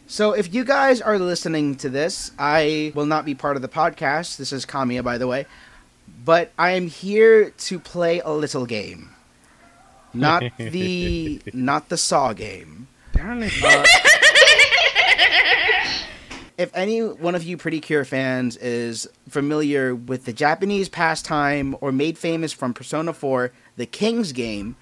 So if you guys are listening to this, I will not be part of the podcast. This is Kamiya, by the way. But I am here to play a little game. Not the Saw game. Darn it. If any one of you Pretty Cure fans is familiar with the Japanese pastime or made famous from Persona 4, the King's Game,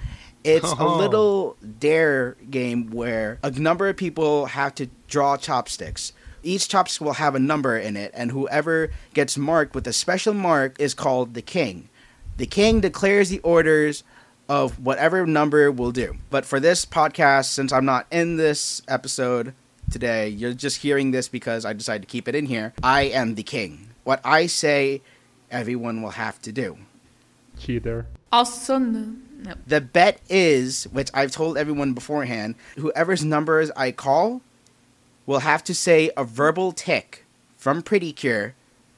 it's a little dare game where a number of people have to draw chopsticks. Each chopstick will have a number in it, and whoever gets marked with a special mark is called the King. The King declares the orders of whatever number will do. But for this podcast, since I'm not in this episode today, you're just hearing this because I decided to keep it in here. I am the king. What I say, everyone will have to do. Cheater. Also, no. The bet is, which I've told everyone beforehand, whoever's numbers I call will have to say a verbal tick from Pretty Cure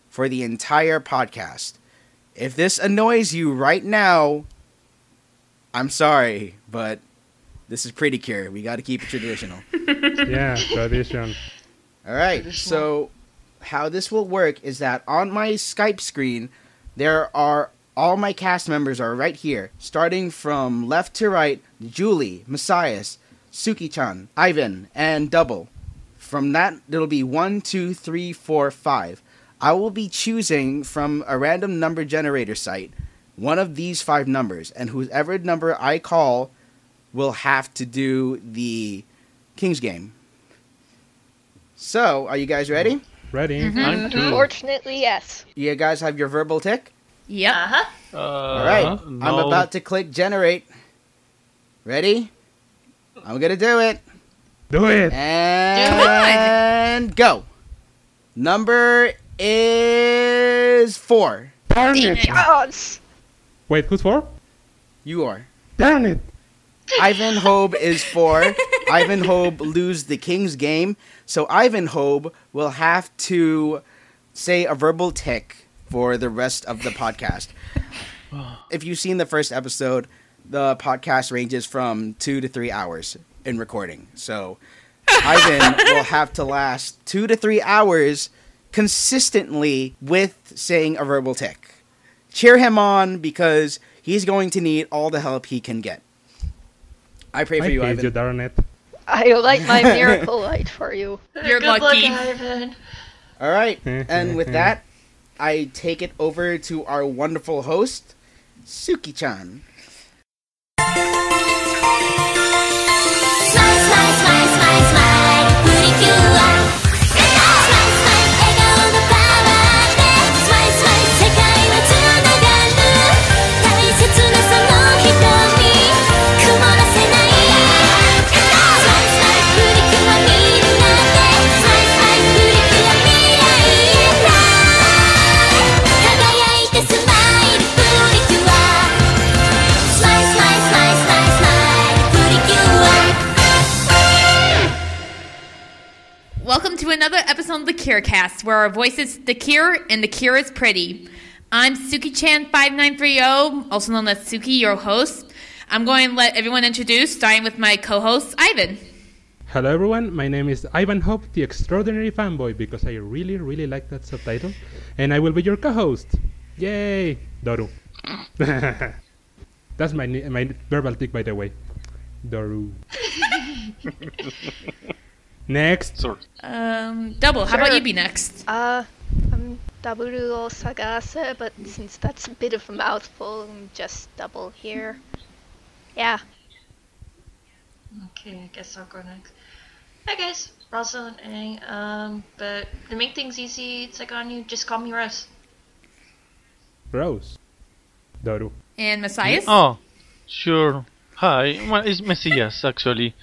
for the entire podcast. If this annoys you right now, I'm sorry, but this is Pretty Cure. We got to keep it traditional. Yeah, tradition. All right, so how this will work is that on my Skype screen, there are all my cast members are right here, starting from left to right, Julie, Mesias, Sukichan, Ivan, and Double. From that, it'll be 1, 2, 3, 4, 5. I will be choosing from a random number generator site one of these 5 numbers, and whoever number I call will have to do the King's Game. So, are you guys ready? Ready? I'm too. Unfortunately, yes. You guys have your verbal tick? Yep. All right, No. I'm about to click generate. Ready? I'm gonna do it. Do it! And go. Number is 4. Darn it! Yes. Wait, who's 4? You are. Darn it! Ivanhobe is 4. Ivanhobe lose the King's Game, so Ivanhobe will have to say a verbal tick for the rest of the podcast. If you've seen the first episode, the podcast ranges from 2 to 3 hours in recording. So Ivan will have to last 2 to 3 hours consistently with saying a verbal tick. Cheer him on because he's going to need all the help he can get. I pray for I you, hate Ivan. you, darn it. I light my miracle light for you. You're Good lucky. luck, Ivan. All right, and with that, I take it over to our wonderful host, Sukichan. Welcome to another episode of the CureCast, where our voice is the cure and the cure is pretty. I'm Sukichan5930, also known as Suki, your host. I'm going to let everyone introduce, starting with my co-host, Ivan. Hello everyone, my name is Ivanhobe, the extraordinary fanboy, because I really, really like that subtitle. And I will be your co-host. Yay! Doru. That's my verbal tick, by the way. Doru. Next. Sorry. Double, how about you be next? I'm daburuwosagase, but since that's a bit of a mouthful, I'm just double here. Yeah. Okay, I guess I'll go next. Hi guys, Rosaline. But to make things easy, it's like on you, just call me Rose. Rose. Doru. And Mesias? Oh, sure. Hi, well, it's Mesias actually.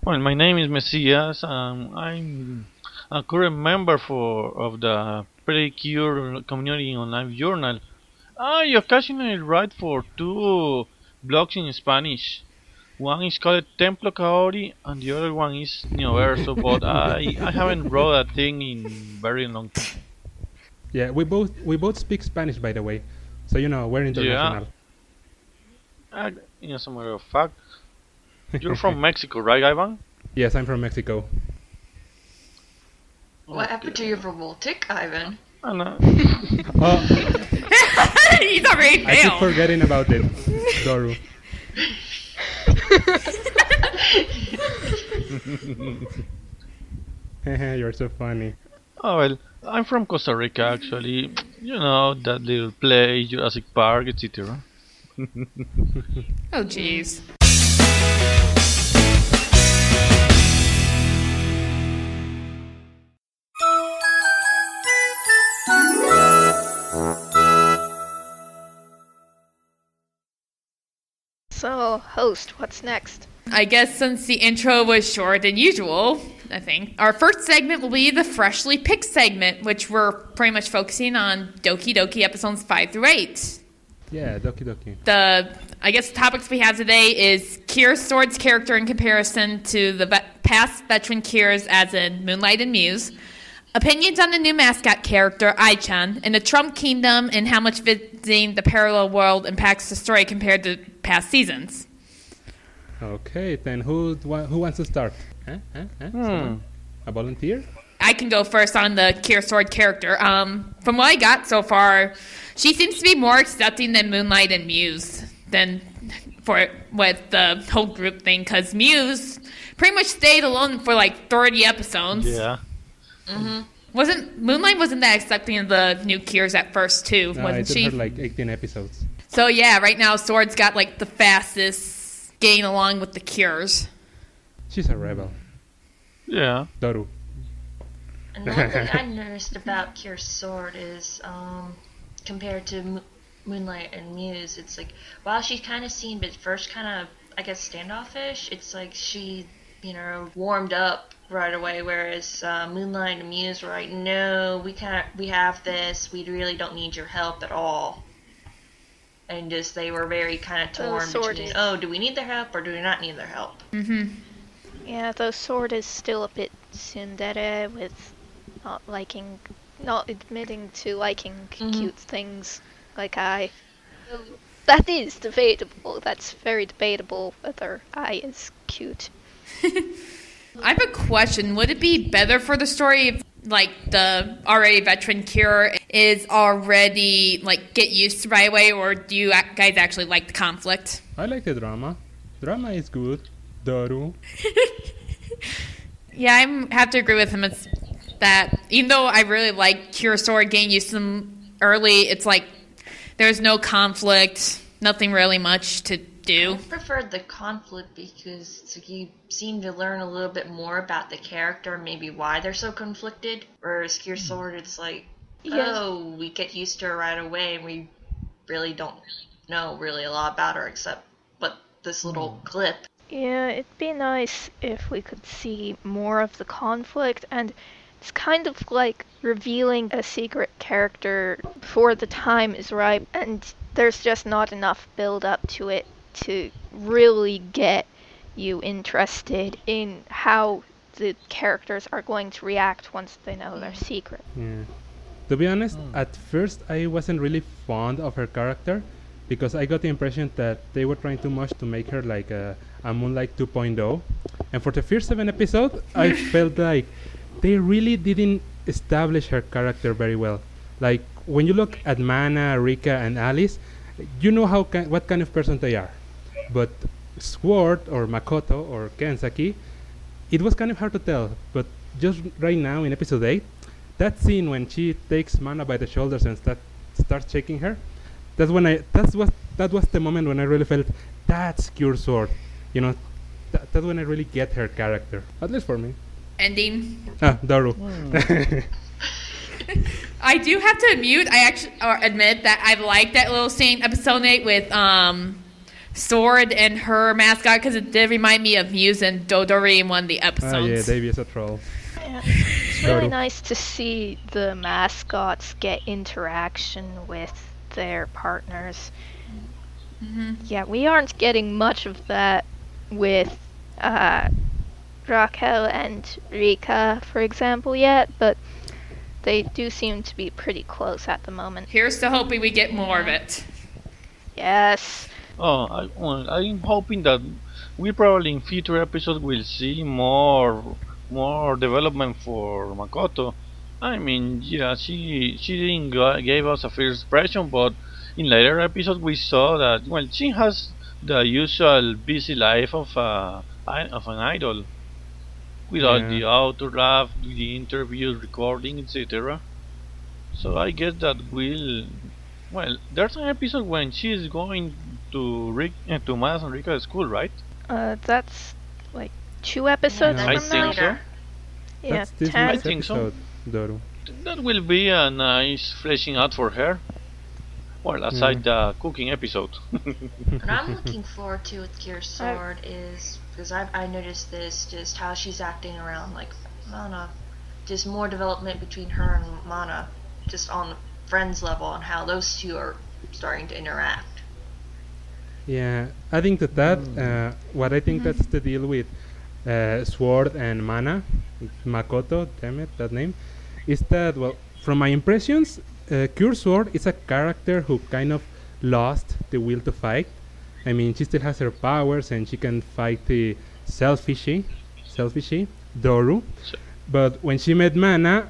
Well, my name is Mesias. I'm a current member of the Pretty Cure community online journal. I occasionally write for 2 blogs in Spanish. One is called Templo Kaori and the other one is Neoverso, but I haven't wrote a thing in very long time. Yeah, we both speak Spanish, by the way. So we're international. As a matter of fact, you're from Mexico, right, Ivan? Yes, I'm from Mexico. What happened to your revoltic, Ivan? And, Oh, He's already I keep failed. forgetting about it, Doru. You're so funny. oh well, I'm from Costa Rica actually. You know, that little place, Jurassic Park, etc. Oh, jeez. So, host, what's next? I guess since the intro was shorter than usual, I think, our first segment will be the Freshly Picked segment, which we're pretty much focusing on Doki Doki episodes 5 through 8. Yeah, Doki Doki. I guess the topics we have today is Kira Sword's character in comparison to the past veteran Kiras as in Moonlight and Muse, opinions on the new mascot character, Ai-chan, and the Trump Kingdom and how much visiting the parallel world impacts the story compared to past seasons. Okay, then who wants to start? Someone? A volunteer? I can go first on the Kira Sword character. From what I got so far, she seems to be more accepting than Moonlight and Muse than with the whole group thing, because Muse pretty much stayed alone for like 30 episodes. Yeah. Moonlight wasn't that accepting of the new Kiras at first too, No, wasn't I she? did her like 18 episodes. So yeah, right now Sword's got like the fastest getting along with the Cures. She's a rebel. Yeah. Doru. Another thing I noticed about Kira's sword is, compared to Moonlight and Muse, it's like, while she's kind of seen, but first kind of, I guess, standoffish, it's like she, warmed up right away, whereas Moonlight and Muse were like, no, we have this, we really don't need your help at all. And just, they were very kind of torn between, do we need their help or do we not need their help? Mm-hmm. Yeah, though Sword is still a bit tsundere with not admitting to liking cute things like I. That is debatable. That's very debatable whether I is cute. I have a question. Would it be better for the story if, like, the already veteran Kira is already, like, get used to right away, or do you guys actually like the conflict? I like the drama. Drama is good. Doru. Yeah, I have to agree with him. It's that even though I really like Kira Sword getting used to them early, it's like there's no conflict, nothing really much to do. I preferred the conflict because it's like you seem to learn a little bit more about the character and maybe why they're so conflicted. Whereas Kira Sword, it's like, we get used to her right away and we really don't know really a lot about her except this little clip. Yeah, it'd be nice if we could see more of the conflict, and it's kind of like revealing a secret character before the time is ripe, and there's just not enough build up to it to really get you interested in how the characters are going to react once they know their secret. Yeah. To be honest, at first I wasn't really fond of her character because I got the impression that they were trying too much to make her like a Moonlight 2.0. And for the first 7 episodes, I felt like they really didn't establish her character very well. Like, when you look at Mana, Rika, and Alice, you know what kind of person they are. But Sword, or Makoto, or Kensaki, it was kind of hard to tell. But just right now, in episode 8, that scene when she takes Mana by the shoulders and starts shaking her, that was the moment when I really felt that's Cure Sword. That's when I really get her character. At least for me. Ending. Daru. I do have to admit that I like that little scene, episode 8, with Sword and her mascot, because it did remind me of Muse and Dodori in one of the episodes. Yeah, Davey is a troll. Yeah. It's really nice to see the mascots get interaction with their partners. Mm-hmm. Yeah, we aren't getting much of that with Raquel and Rika, for example, yet, but they do seem to be pretty close at the moment. Here's to hoping we get more of it. Yes. I'm hoping that we probably in future episodes will see more development for Makoto. I mean, yeah, she didn't gave us a first impression, but in later episodes we saw that well, she has the usual busy life of an idol, without the autograph, the interviews, recording, etc. So I guess that will. Well, there's an episode when she is going to Mas and Rika's school, right? That's like 2 episodes I from think now. so. Yeah, That's this 10. week's I think so. episode, Doru. That will be a nice fleshing out for her. Well, aside the cooking episode. What I'm looking forward to with Gear Sword is because I noticed this, just how she's acting around like Mana, just more development between her and Mana, just on the friends level, and how those two are starting to interact. Yeah, I think that what I think that's the deal with Sword and Mana, Makoto, damn it, that name, is that, well, from my impressions, Cure Sword is a character who kind of lost the will to fight. I mean, she still has her powers and she can fight the selfishy Doru. But when she met Mana,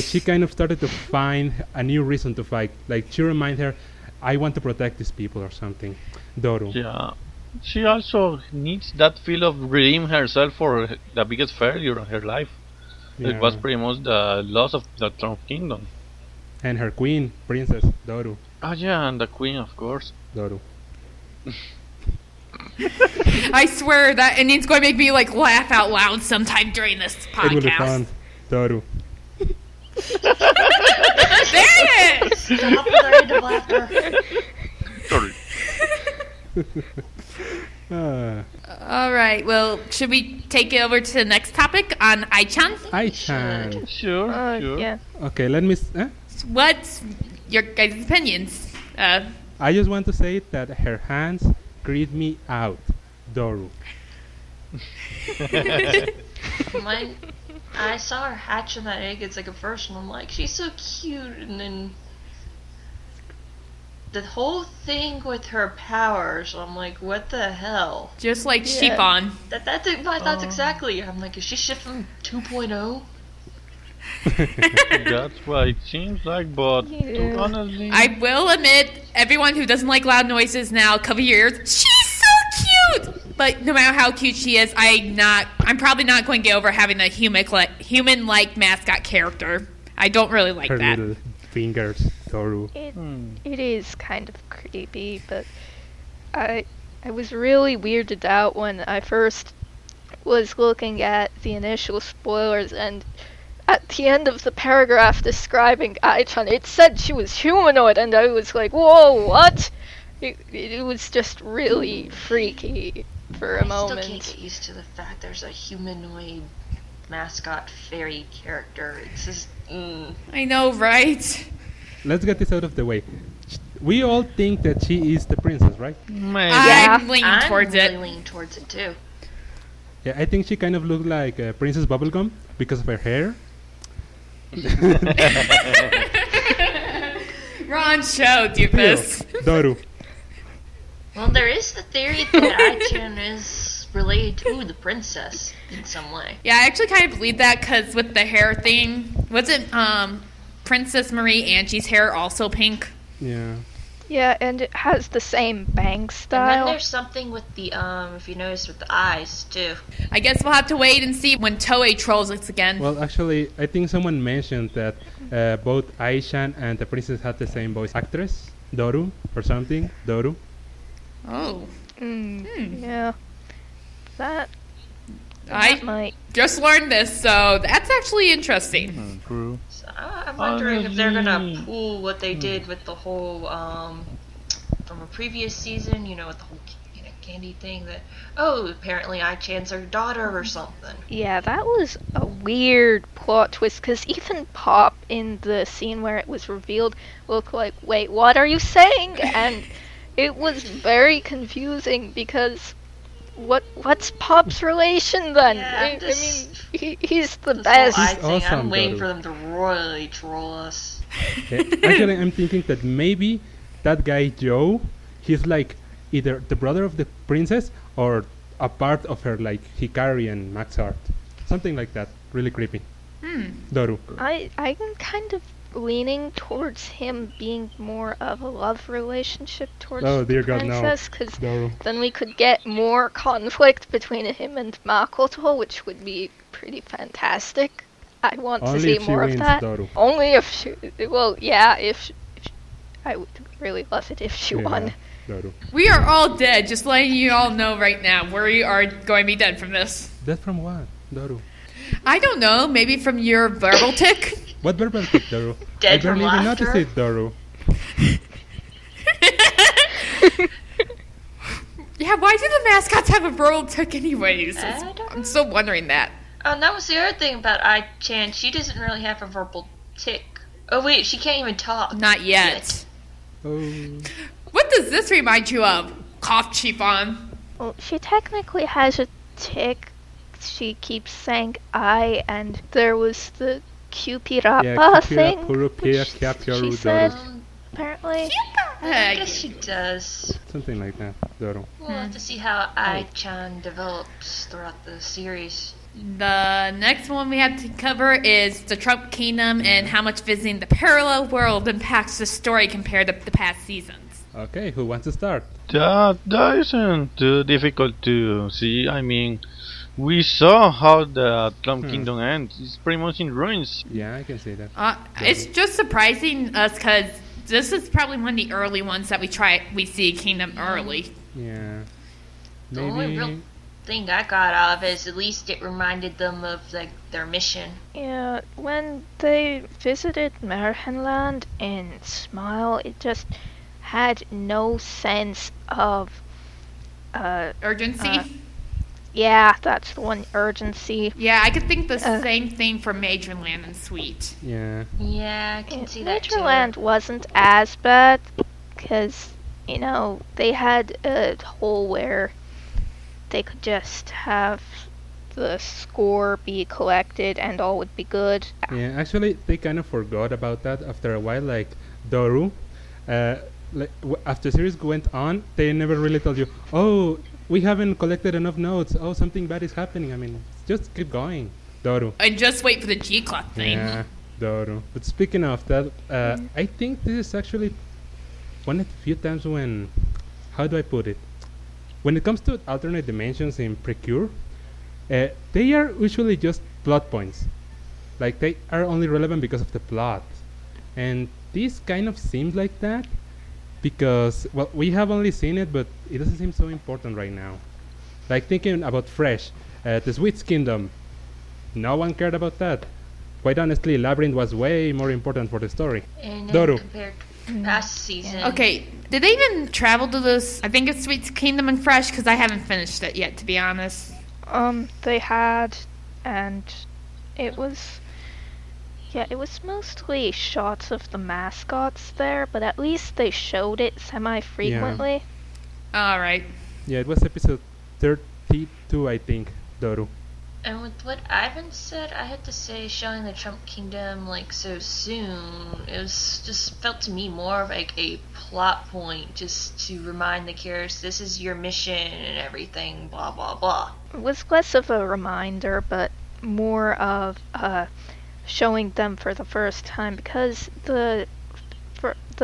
she kind of started to find a new reason to fight. Like, she reminded her, I want to protect these people or something. Doru. Yeah. She also needs that feel of redeeming herself for the biggest failure in her life. Yeah. It was pretty much the loss of the Throne Kingdom. And her queen, Princess Doru. Oh yeah, and the Queen, of course. Doru. I swear that ending's going to make me like laugh out loud sometime during this podcast. It will be fun. Doru. Dang it! Stop with the random laughter. Sorry. All right. Well, should we take it over to the next topic on Ai-chan? Ai-chan. Sure, sure. Yeah. Okay, let me... What's your guys' opinions? I just want to say that her hands creep me out. Doru. Mine, I saw her hatching that egg. It's like a first, and I'm like, she's so cute, and then the whole thing with her powers, I'm like, what the hell? Just like Yeah. Shipon. That's my thoughts exactly. I'm like, is she shifting 2.0? That's what it seems like, but Yeah. honestly... I will admit, everyone who doesn't like loud noises now, cover your ears. She's so cute! But no matter how cute she is, I'm probably not going to get over having a human-like mascot character. I don't really like Her that. little fingers. Doru. It is kind of creepy, but I was really weirded out when I first was looking at the initial spoilers, and at the end of the paragraph describing Ai-chan, it said she was humanoid, and I was like, whoa, what? It was just really freaky for a I still moment. can't get used to the fact there's a humanoid mascot fairy character. It's just, I know, right? Let's get this out of the way. We all think that she is the princess, right? Maybe. I'm leaning I'm towards really it. leaning towards it too. Yeah, I think she kind of looked like Princess Bubblegum because of her hair. Wrong show, doofus. Doru. Well, there is the theory that Ai-chan is related to the princess in some way. Yeah, I actually kind of believe that because with the hair thing, wasn't Princess Marie Angie's hair also pink? Yeah. Yeah, and it has the same bang And then style. there's something with the, if you notice, with the eyes too. I guess we'll have to wait and see when Toei trolls us again. Well, actually, I think someone mentioned that both Ai-chan and the princess had the same voice actress, Doru, or something. Doru. Oh. Yeah. That I might. just learned this, so that's actually interesting. True. So I'm wondering if they're gonna Honestly. pull what they did with the whole, from a previous season, you know, with the whole candy thing that, oh, apparently Ai-chan's her daughter or something. Yeah, that was a weird plot twist, because even Pop in the scene where it was revealed looked like, wait, what are you saying? And it was very confusing because what's Pop's relation then? Yeah, I mean, he's the This best. whole Ai thing, awesome, I'm waiting Doru. for them to royally troll us. Actually, I'm thinking that maybe that guy Joe, he's like either the brother of the princess or a part of her, like Hikari and Max Heart. Something like that. Really creepy. Doru. I'm kind of leaning towards him being more of a love relationship towards Oh, dear the God, no. princess, because Doru. then we could get more conflict between him and Makoto, which would be pretty fantastic. I want Only to see if she more wins, of that. Doru. Only if she, well, yeah, if I would really love it if she won. Doru. We are all dead, just letting you all know right now. We are going to be dead from this. Dead from what? Doru. I don't know, maybe from your verbal tick? What verbal tick, Doru? Dead I from barely even laughter? noticed it, Doru. Yeah, why do the mascots have a verbal tick anyways? I don't know. I'm still wondering that. Oh, and that was the other thing about Ai-chan. She doesn't really have a verbal tick. Oh wait, she can't even talk. Not yet. Oh. What does this remind you of? Cough Chiffon. Well, she technically has a tick. She keeps saying I, and there was the Cupirapa Yeah, thing, Purupia, which Capyaru, she said, Doru. apparently. I guess she does. Something like that, Doru. We'll have to see how Ai-chan develops throughout the series. The next one we have to cover is the Trump Kingdom and how much visiting the parallel world impacts the story compared to the past seasons. Okay, who wants to start? That isn't too difficult to see. I mean, we saw how the Trump Kingdom ends. It's pretty much in ruins. Yeah, I can see that. It's just surprising us because this is probably one of the early ones that we see Kingdom early. Yeah. The only real thing I got out of it is at least it reminded them of their mission. Yeah, when they visited Merhenland in Smile, it just had no sense of Urgency? yeah, that's the one, urgency. Yeah, I could think the same thing for Major Land and Sweet. Yeah. Yeah, I can see that too. Natureland wasn't as bad because, you know, they had a hole where they could just have the score be collected and all would be good. Yeah, actually, they kind of forgot about that after a while. Like Doru, after series went on, they never really told you, oh, we haven't collected enough notes. Oh, something bad is happening. I mean, just keep going, Doru. And just wait for the G-Clock thing. Yeah, Doru. But speaking of that, I think this is actually one of the few times when, how do I put it? When it comes to alternate dimensions in Precure, they are usually just plot points. Like, they are only relevant because of the plot. And this kind of seems like that because, well, we have only seen it, but it doesn't seem so important right now. Like, thinking about Fresh, the Sweet's Kingdom, no one cared about that. Quite honestly, Labyrinth was way more important for the story. And Doru. compared to past season. Okay, did they even travel to this, I think it's Sweet's Kingdom and Fresh, because I haven't finished it yet, to be honest. They had, and it was, yeah, it was mostly shots of the mascots there, but at least they showed it semi-frequently. Alright. Yeah, it was episode 32, I think, Doru. And with what Ivan said, I had to say showing the Trump Kingdom so soon, it was just felt to me more of like a plot point just to remind the characters this is your mission and everything, blah blah blah. It was less of a reminder, but more of showing them for the first time because the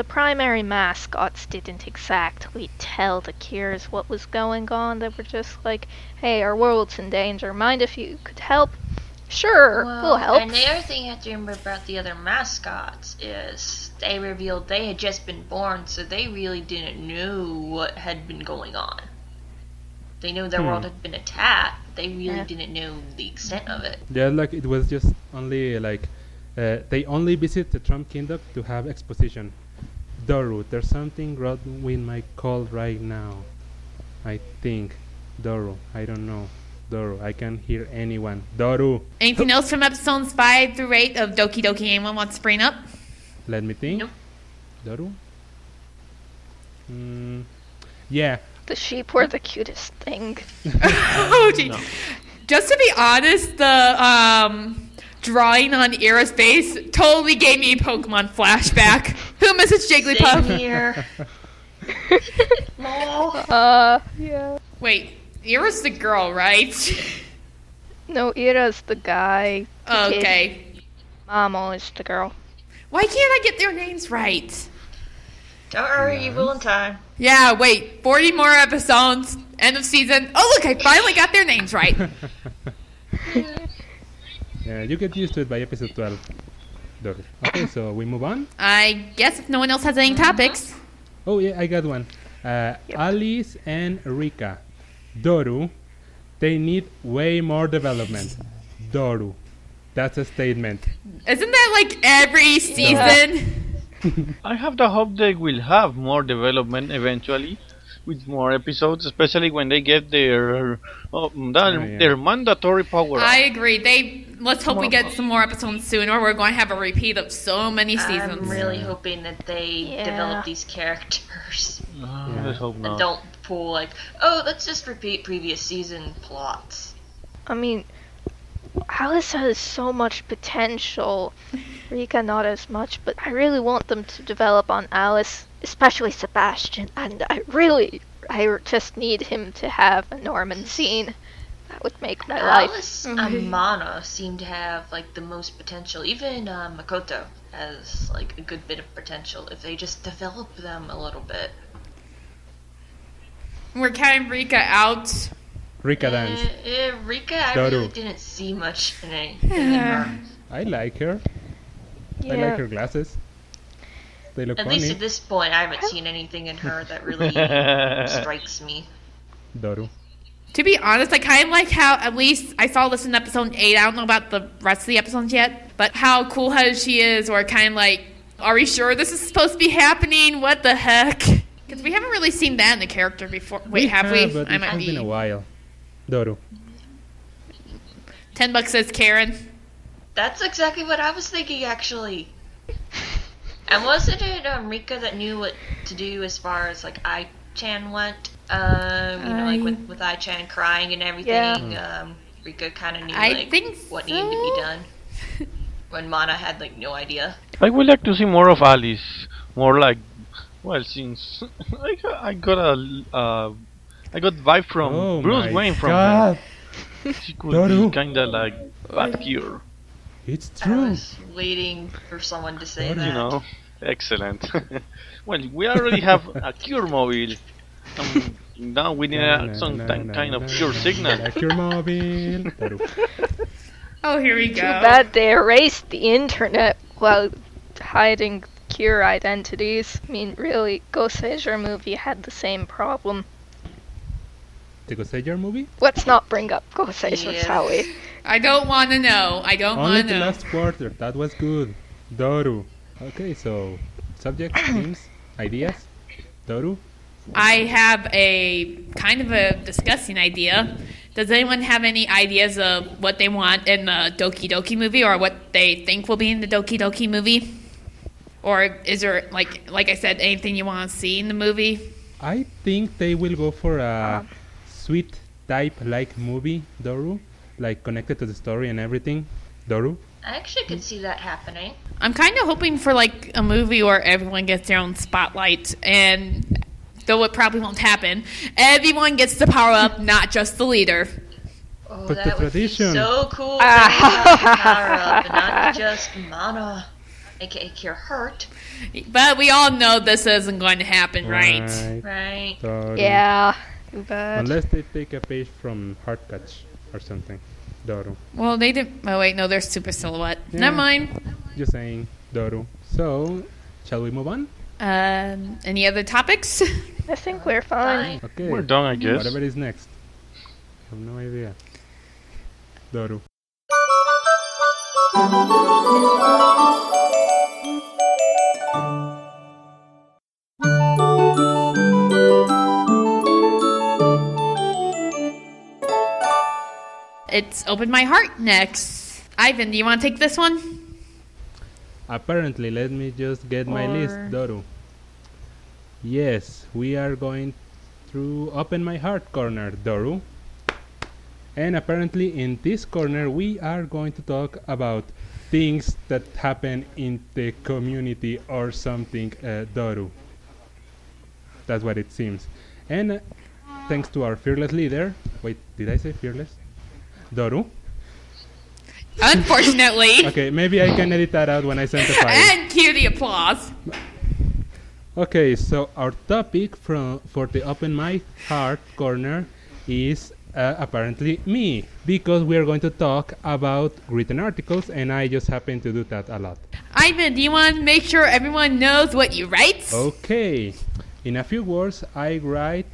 primary mascots didn't exactly tell the Cures what was going on. They were just like, hey, our world's in danger. Mind if you could help? Sure, we'll help. And the other thing you have to remember about the other mascots is they revealed they had just been born, so they really didn't know what had been going on. They knew their world had been attacked, but they really didn't know the extent of it. Yeah, like it was just only like they only visit the Trump Kingdom to have exposition. Doru, there's something wrong with my call right now. I think. Doru, I don't know. Doru, I can't hear anyone. Doru! Anything else from episodes 5 through 8 of Doki Doki anyone wants to bring up? Let me think. Nope. Doru? Yeah. The sheep were the cutest thing. Oh, gee. No. Just to be honest, the drawing on Ira's face totally gave me a Pokemon flashback. Who misses Jigglypuff? Same here. Yeah. Wait, Ira's the girl, right? No, Ira's the guy. The kid. Okay. Mamo is the girl. Why can't I get their names right? Don't worry, you will in time. Yeah, wait. 40 more episodes. End of season. Oh, look, I finally got their names right. Yeah, you get used to it by episode 12. Doru. Okay, so we move on. I guess if no one else has any topics. Oh, yeah, I got one. Alice and Rika. Doru, they need way more development. Doru. That's a statement. Isn't that like every season? I have the hope they will have more development eventually, with more episodes, especially when they get their their mandatory power. I agree. Let's hope we get some more episodes soon, or we're going to have a repeat of so many seasons. I'm really hoping that they develop these characters. Let's hope And not. don't pull like, oh, let's just repeat previous season plots. I mean, Alice has so much potential. Rika not as much, but I really want them to develop on Alice, especially Sebastian. And I just need him to have a Norman scene. That would make my life. Alice and Mana seem to have like the most potential. Even Makoto has like a good bit of potential if they just develop them a little bit. We're counting Rika out. Rika dance. Rika, I Doru. really didn't see much in her. I like her. Yeah. I like her glasses. They look At funny. least at this point, I haven't seen anything in her that really strikes me. Doru. To be honest, I kind of like how, at least I saw this in episode 8. I don't know about the rest of the episodes yet, but how cool-headed she is, or kind of like, are we sure this is supposed to be happening? What the heck? Because we haven't really seen that in the character before. Wait, have we? But I it might has be. been a while. Doru. $10 says Karen. That's exactly what I was thinking, actually. And wasn't it Rika that knew what to do as far as like Ai-chan went? Like with Ai-chan crying and everything. Rika kind of knew what needed to be done. When Mana had like no idea. I would like to see more of Alice. More like, well, since I got vibe from Bruce Wayne from her. She could Doru. be kinda like bad cure. It's I true. was waiting for someone to say that. You know, excellent. Well, we already have a cure mobile. Now we need some kind of cure signal. Like your mobile. Doru. Oh, here we go. Too bad they erased the internet while hiding Cure identities. I mean, really, Ghost Sager movie had the same problem. The Gosager movie? Let's not bring up Ghost Sager, shall we? I don't want to know. I don't Only want to the know. last quarter. That was good. Doru. Okay, so subject, themes, ideas. Doru. I have a kind of a disgusting idea. Does anyone have any ideas of what they want in the Doki Doki movie, or what they think will be in the Doki Doki movie? Or is there, like I said, anything you want to see in the movie? I think they will go for a sweet type like movie, Doru, like connected to the story and everything. Doru. I actually could see that happening. I'm kind of hoping for like a movie where everyone gets their own spotlight, and though it probably won't happen, everyone gets the power up, not just the leader. Oh, But the that would be tradition. so cool if they had the power up and not just Mana, aka Cure Hurt. But we all know this isn't going to happen, right? Right. Doru. Yeah, too bad. Unless they take a page from Heart Catch or something. Doru. Well, they didn't. Oh wait, no, they're Super Silhouette. Yeah. Never mind. Just saying, Doru. So, shall we move on? Any other topics? I think we're fine. Okay. We're done, I guess. Whatever is next. I have no idea. Doru. It's Open My Heart next. Ivan, do you want to take this one? Apparently, let me just get my list, Doru. Yes, we are going through Open My Heart corner, Doru. And apparently in this corner we are going to talk about things that happen in the community or something, Doru. That's what it seems. And thanks to our fearless leader, Wait, did I say fearless? Doru? Unfortunately. Okay, maybe I can edit that out when I send the file. And cue the applause. Okay, so our topic for the Open My Heart corner is apparently me, because we are going to talk about written articles, and I just happen to do that a lot. Ivan, do you want to make sure everyone knows what you write? Okay, in a few words, I write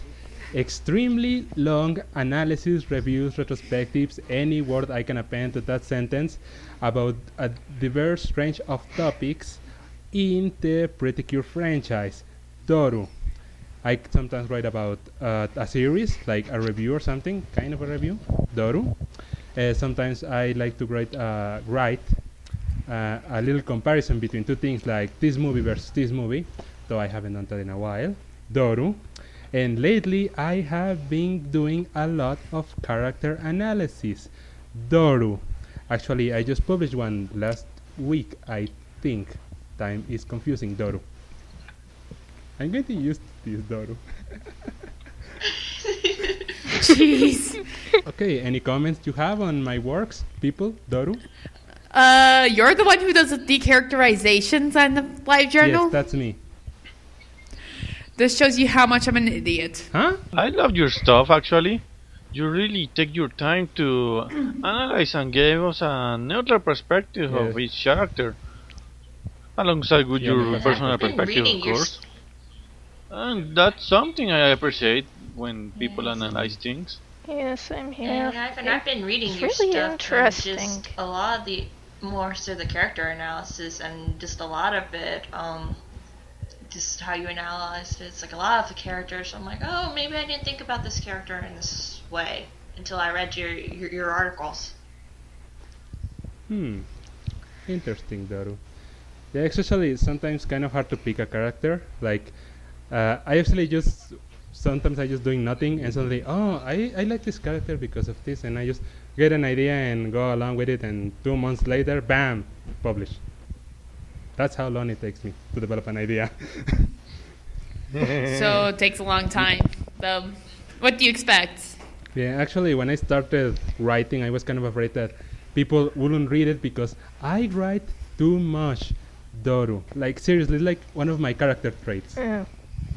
extremely long analysis, reviews, retrospectives, any word I can append to that sentence about a diverse range of topics in the Pretty Cure franchise. Doru. I sometimes write about a series, like a review or something, kind of a review. Doru. Sometimes I like to write a little comparison between two things, like this movie versus this movie, though I haven't done that in a while. Doru. And lately, I have been doing a lot of character analysis. Doru. Actually, I just published one last week, I think. Time is confusing, Doru. I'm getting used to this, Doru. Jeez. Okay, any comments you have on my works, people? Doru? You're the one who does the decharacterizations on the live journal? Yes, that's me. This shows you how much I'm an idiot. Huh? I love your stuff, actually. You really take your time to analyze and give us a neutral perspective of each character, alongside with your personal perspective, of course. And that's something I appreciate when people analyze things. Yes, I'm here. And I've been reading It's your really stuff. interesting. And just a lot of the more so the character analysis and just a lot of it, just how you analyze it. It's like a lot of the characters. I'm like, oh, maybe I didn't think about this character in this way until I read your articles. Interesting, Doru. Yeah, especially it's sometimes kind of hard to pick a character. Like, I actually sometimes I just doing nothing and suddenly, oh, I like this character because of this, and I just get an idea and go along with it, and 2 months later, bam, publish. That's how long it takes me to develop an idea. So it takes a long time. What do you expect? Yeah, actually, when I started writing, I was kind of afraid that people wouldn't read it because I write too much. Doru. Like, seriously, like one of my character traits.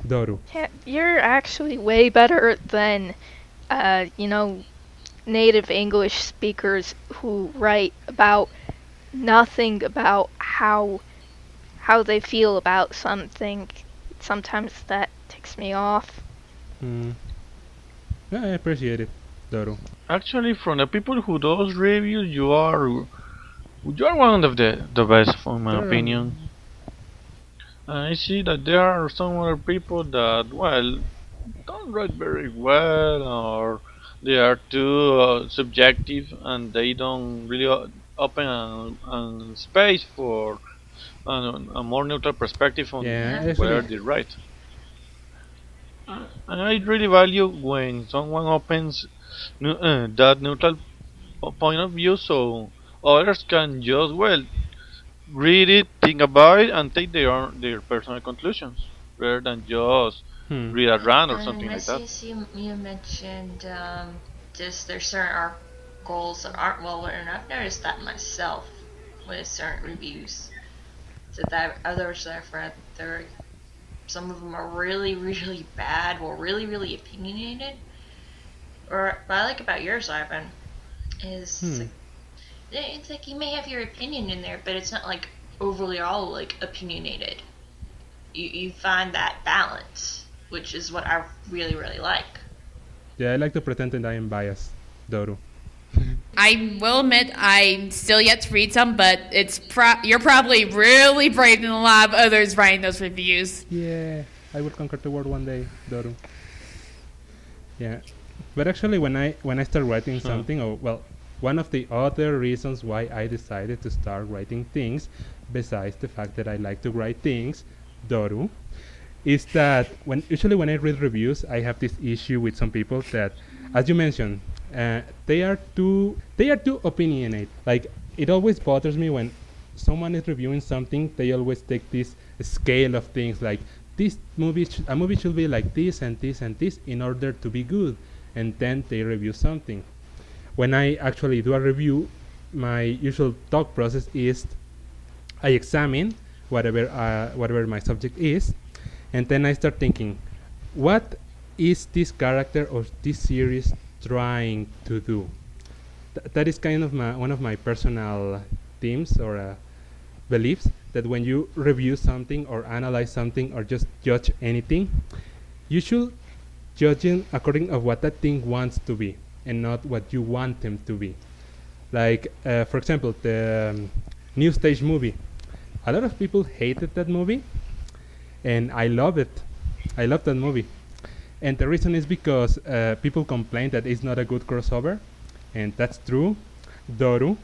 Doru. Yeah, you're actually way better than, native English speakers who write about nothing about how they feel about something. Sometimes that ticks me off. Yeah, I appreciate it, Doru. Actually, from the people who does reviews, you are one of the best, for my opinion. I see that there are some other people that, well, don't write very well, or they are too subjective, and they don't really open a space for a more neutral perspective on where they write. And I really value when someone opens that neutral point of view, so others can just, well, read it, think about it, and take their personal conclusions, rather than just read a rant or something like that. You mentioned just there's certain articles that aren't well written. I've noticed that myself with certain reviews. So that others that I've read, some of them are really, really bad or really, really opinionated. Or what I like about yours, Ivan, is it's like you may have your opinion in there, but it's not like overly all like opinionated. You find that balance, which is what I really, really like. Yeah, I like to pretend that I am biased, Doru. I will admit I'm still yet to read some, but you're probably really brave than a lot of others writing those reviews. Yeah, I will conquer the world one day, Doru. Yeah, but actually, when I start writing something, one of the other reasons why I decided to start writing things, besides the fact that I like to write things, Doru, is that usually when I read reviews, I have this issue with some people that, as you mentioned, they are too opinionated. Like, it always bothers me when someone is reviewing something. They always take this scale of things, like a movie should be like this and this and this in order to be good. and then they review something. When I actually do a review, my usual thought process is I examine whatever my subject is, and then I start thinking, what is this character or this series trying to do? That is kind of one of my personal themes or beliefs, that when you review something or analyze something or just judge anything, you should judge it according to what that thing wants to be and not what you want them to be. Like, for example, the New Stage movie. A lot of people hated that movie, and I love it. I love that movie. And the reason is because people complain that it's not a good crossover, and that's true. Doru.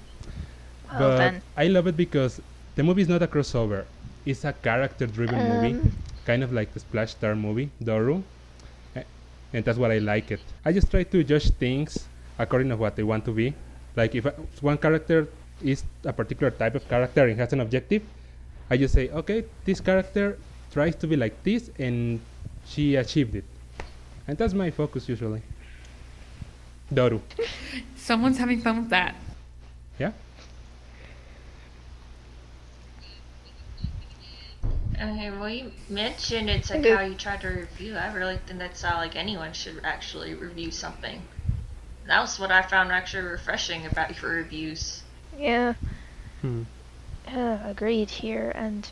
Well, but then. I love it because the movie is not a crossover. It's a character-driven movie, kind of like the Splash Star movie, Doru. And that's what I like it. I just try to judge things according to what they want to be. Like if one character is a particular type of character and has an objective, I just say, okay, this character tries to be like this, and she achieved it. And that's my focus usually. Doru. Someone's having fun with that. Yeah? Okay, well, you mentioned it's like how you try to review. I really think that's how like anyone should actually review something. That was what I found actually refreshing about your reviews. Yeah. Agreed here. And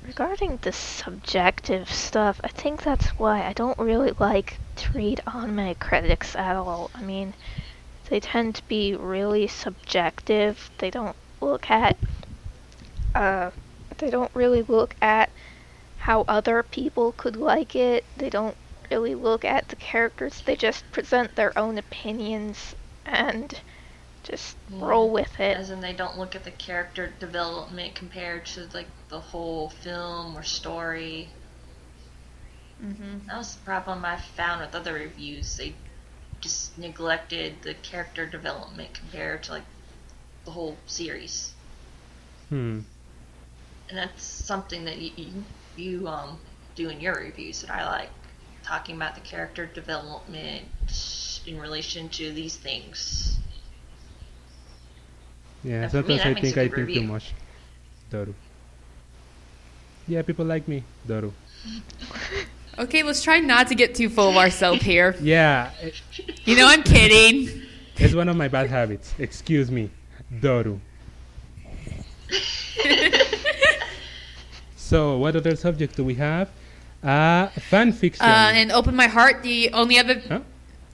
regarding the subjective stuff, I think that's why I don't really like to read anime critics at all. I mean, they tend to be really subjective. They don't look at how other people could like it. They don't really look at the characters. They just present their own opinions and just roll with it. As in, they don't look at the character development compared to like the whole film or story. That was the problem I found with other reviews. They just neglected the character development compared to like the whole series. And that's something that you do in your reviews that I like, talking about the character development in relation to these things. Yeah, And for me, sometimes that I makes think a I good think too review. much. Doru. Yeah, people like me, Doru. Okay, let's try not to get too full of ourselves here. Yeah, You know, I'm kidding. it's one of my bad habits. Excuse me, Doru. So, what other subject do we have? Fan fiction. And Open My Heart, the only other... Huh?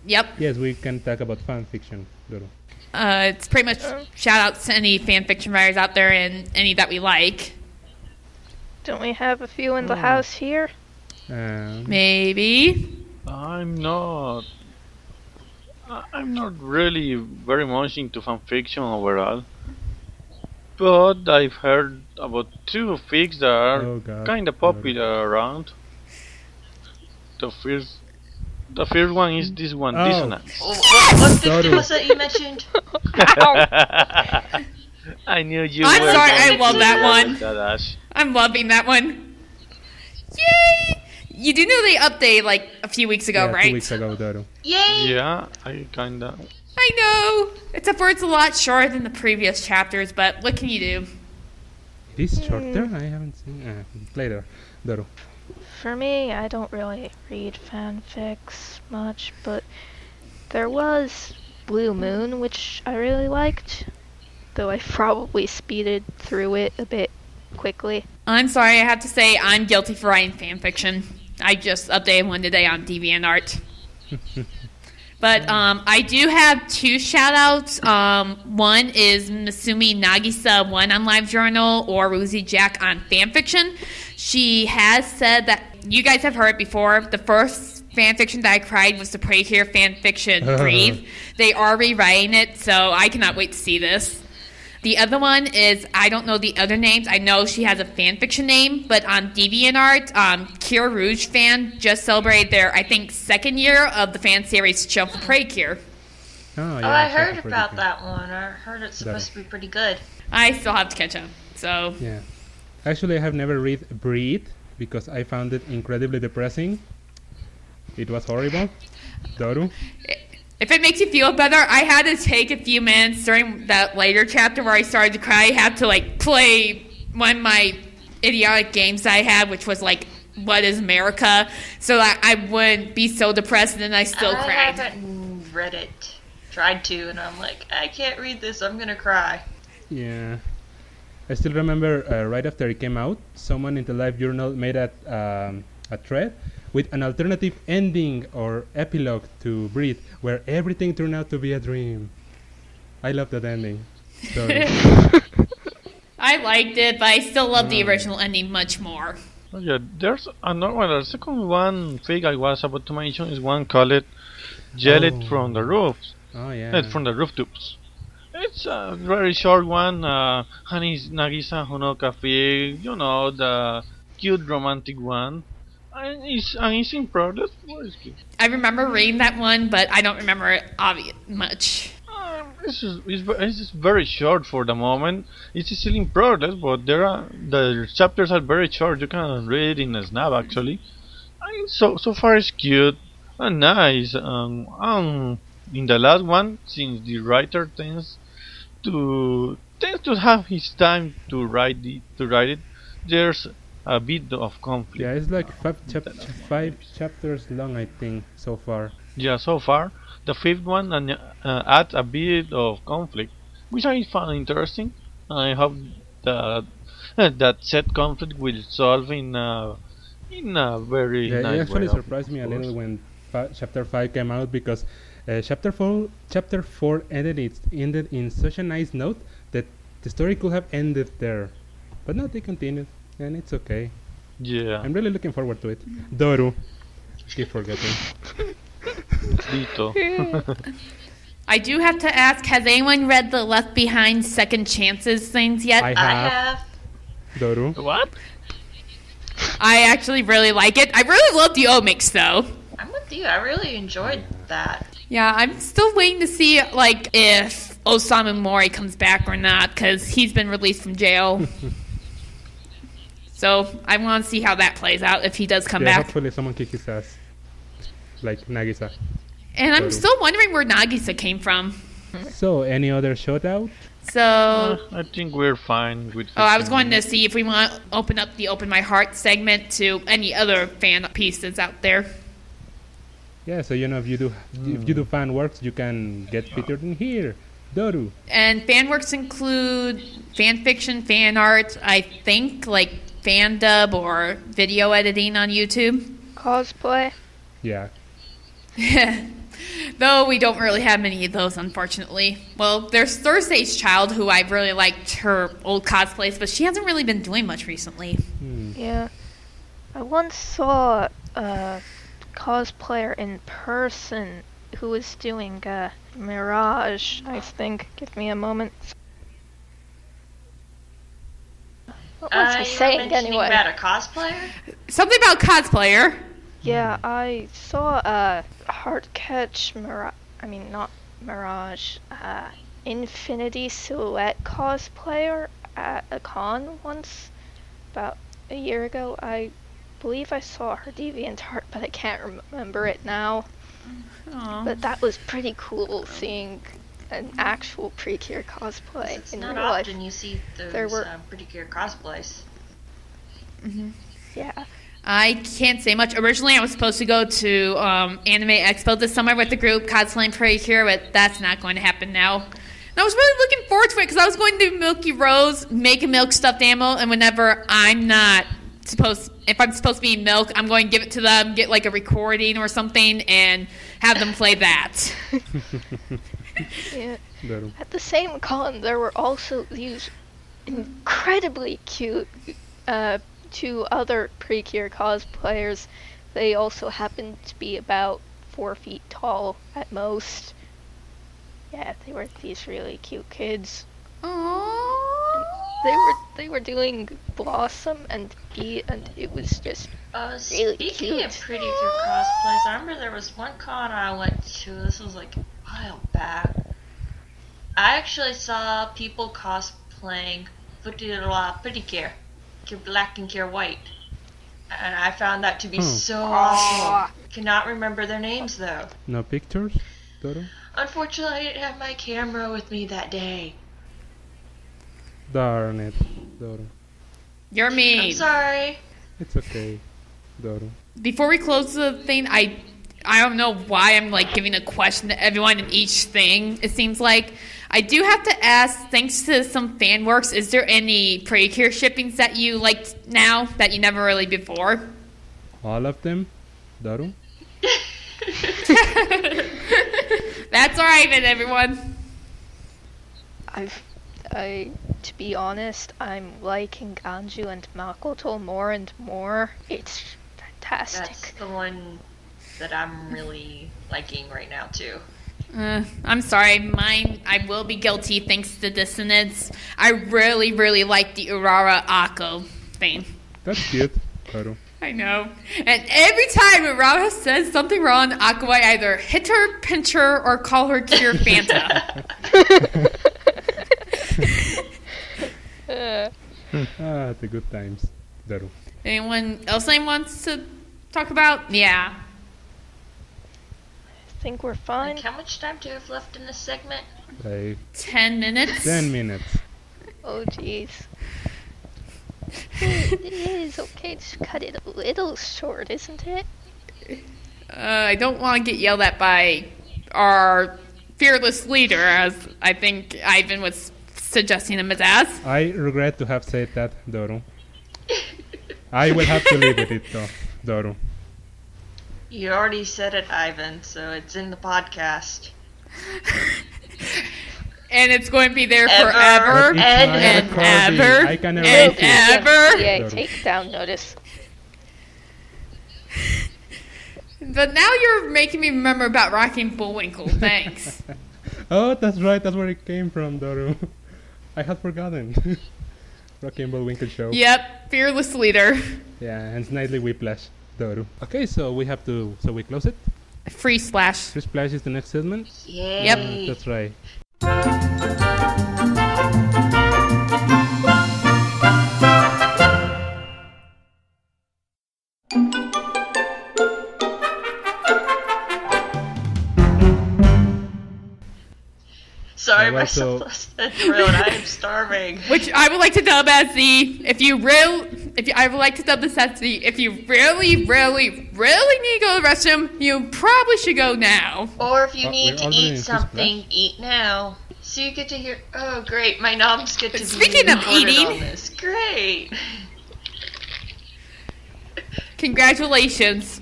Yep. Yes, we can talk about fan fiction, Doru. It's pretty much shout outs to any fan fiction writers out there and any that we like. Don't we have a few in the house here? Maybe. I'm not really very much into fanfiction overall, but I've heard about two fics that are kind of popular around. The first one is this one, Dissonance. What fic was it you mentioned? I knew you I'm were sorry, going I love to that like one. that, Ash. I'm loving that one. Yay! You do know they updated like a few weeks ago, Yeah, right? 2 weeks ago, Doru. Yay! Yeah, I kinda. I know. Except for it's a lot shorter than the previous chapters, but what can you do? It is shorter? I haven't seen. Later, Doru. For me, I don't really read fanfics much, but there was Blue Moon, which I really liked, though I probably speeded through it a bit quickly. I'm sorry, I have to say I'm guilty for writing fanfiction. I just updated one today on DeviantArt. But I do have two shout-outs. One is Masumi Nagisa 1 on LiveJournal or Rosie Jack on fanfiction. She has said that, you guys have heard it before, the first fanfiction that I cried was the Pray Here fanfiction, Breathe. They are rewriting it, so I cannot wait to see this. The other one is, I don't know the other names. I know she has a fanfiction name, but on DeviantArt, Cure Rouge fan just celebrated their, I think, second year of the fan series Show for Pray Cure. Oh, Oh, I heard about that one. I heard it's supposed to be pretty good. I still have to catch up, so... Yeah. Actually, I have never read Breathe because I found it incredibly depressing. It was horrible. Doru? If it makes you feel better, I had to take a few minutes during that later chapter where I started to cry. I had to play one of my idiotic games I had, which was What is America? So that I wouldn't be so depressed, and then I still cried. I haven't read it. Tried to, and I'm like, I can't read this. I'm gonna cry. Yeah. I still remember right after it came out, someone in the live journal made a thread with an alternative ending or epilogue to Breathe, where everything turned out to be a dream. I love that ending. Sorry. I liked it, but I still love the original ending much more. Oh, yeah, there's another one. The second one thing I was about to mention is one called Yell It from the Roofs. Oh, yeah. From the rooftops. It's a very short one. And it's Nagisa Honoka Fig, the cute romantic one. And it's in progress. I remember reading that one, but I don't remember it much. It's very short for the moment. It's still in progress, but the chapters are very short. You can read it in a snap actually. And so far it's cute and nice. In the last one, since the writer tends to have his time to write it, there's a bit of conflict. Yeah, it's like five chapters long, I think, so far. Yeah, so far. The fifth one adds a bit of conflict, which I found interesting. I hope that said conflict will solve in a very nice way. It actually surprised me a little when chapter 5 came out, because chapter 4 ended in such a nice note that the story could have ended there, but no, they continued, and it's okay. Yeah, I'm really looking forward to it. Doru, keep forgetting. Dito. I do have to ask, has anyone read the Left Behind Second Chances things yet? I have. Doru? What? I actually really like it. I really love the Omix, though. I'm with you. I really enjoyed that. Yeah, I'm still waiting to see, if Osamu Mori comes back or not, because he's been released from jail. So I want to see how that plays out if he does come back. Hopefully someone kicks his ass. Like Nagisa. And I'm still wondering where Nagisa came from. So, any other shout-out? So... I think we're fine with... I was going to see if we want to open up the Open My Heart segment to any other fan pieces out there. Yeah, so if you do fan works, you can get featured in here. Doru. And fan works include fan fiction, fan art, I think, fan dub or video editing on YouTube. Cosplay. Yeah. Though we don't really have many of those, unfortunately. Well, there's Thursday's Child, who I really liked her old cosplays, but she hasn't really been doing much recently. Yeah. I once saw a cosplayer in person who was doing Mirage, I think. Give me a moment. What was I saying anyway? About a cosplayer? Something about cosplayer. Yeah, I saw a Heartcatch Mirage, not Mirage, Infinity Silhouette cosplayer at a con once, about a year ago. I believe I saw her DeviantArt, but I can't remember it now. Aww. But that was pretty cool, seeing an actual Precure cosplay It's in not real often life. you see those Precure cosplays. Mm-hmm. Yeah. I can't say much. Originally, I was supposed to go to Anime Expo this summer with the group cosplaying Precure, but that's not going to happen now. And I was really looking forward to it because I was going to Milky Rose, make a milk stuffed animal, and whenever if I'm supposed to be milk, I'm going to give it to them, get a recording or something, and have them play that. Yeah. At the same con, there were also these incredibly cute two other Precure cosplayers. They also happened to be about 4 feet tall at most. Yeah, they were these really cute kids. Aww. They were doing Blossom and Pete, and it was just really Speaking cute. of Precure cosplays, I remember there was one con I went to. This was a while back. I actually saw people cosplaying Precure Black and Cure White. And I found that to be so awesome. Cannot remember their names though. No pictures, Doru? Unfortunately, I didn't have my camera with me that day. Darn it, Doru. You're mean. I'm sorry. It's okay, Doru. Before we close the thing, I don't know why I'm like giving a question to everyone in each thing. It seems like I do have to ask. Thanks to some fan works, is there any Precure shippings that you liked now that you never really before? All of them, Doru? That's alright then, everyone. To be honest, I'm liking Anju and Makoto more and more. It's fantastic. That's the one that I'm really liking right now too. I'm sorry, mine, I will be guilty thanks to dissonance. I really, really like the Urara Akko thing. That's cute, Doru. I know. And every time Urara says something wrong, Akko, I either hit her, pinch her, or call her Cure Fanta. The good times, Doru. Anyone else wants to talk about? Yeah. I think we're fine. Like, how much time do you have left in this segment? Like 10 minutes? 10 minutes. Oh jeez. It is okay to cut it a little short, isn't it? I don't want to get yelled at by our fearless leader, as I think Ivan was suggesting him as. I regret to have said that, Doru. I will have to live with it, though, Doru. You already said it, Ivan, so it's in the podcast. And it's going to be there Ever forever and ever I can and erase it. ever. Yeah, take down notice. But now you're making me remember about Rocking Bullwinkle. Thanks. Oh, that's right. That's where it came from, Doru. I had forgotten. Rocky and Bullwinkle show. Yep, fearless leader. Yeah, and Snidely Whiplash, Doru. Okay, so we have to. So we close it. Free Splash. Free Splash is the next segment. Yay. Yep. That's right. Sorry, Alright, my so- son lost the thrill and I am starving. Which I would like to dub as the I would like to dub this as the if you really, really, really need to go to the restroom, you probably should go now. Or if you Oh, need we're to already in eat Free something, Splash? eat now. So you get to hear. Oh, great! My noms get to be Speaking of recorded eating- on this. Great. Congratulations.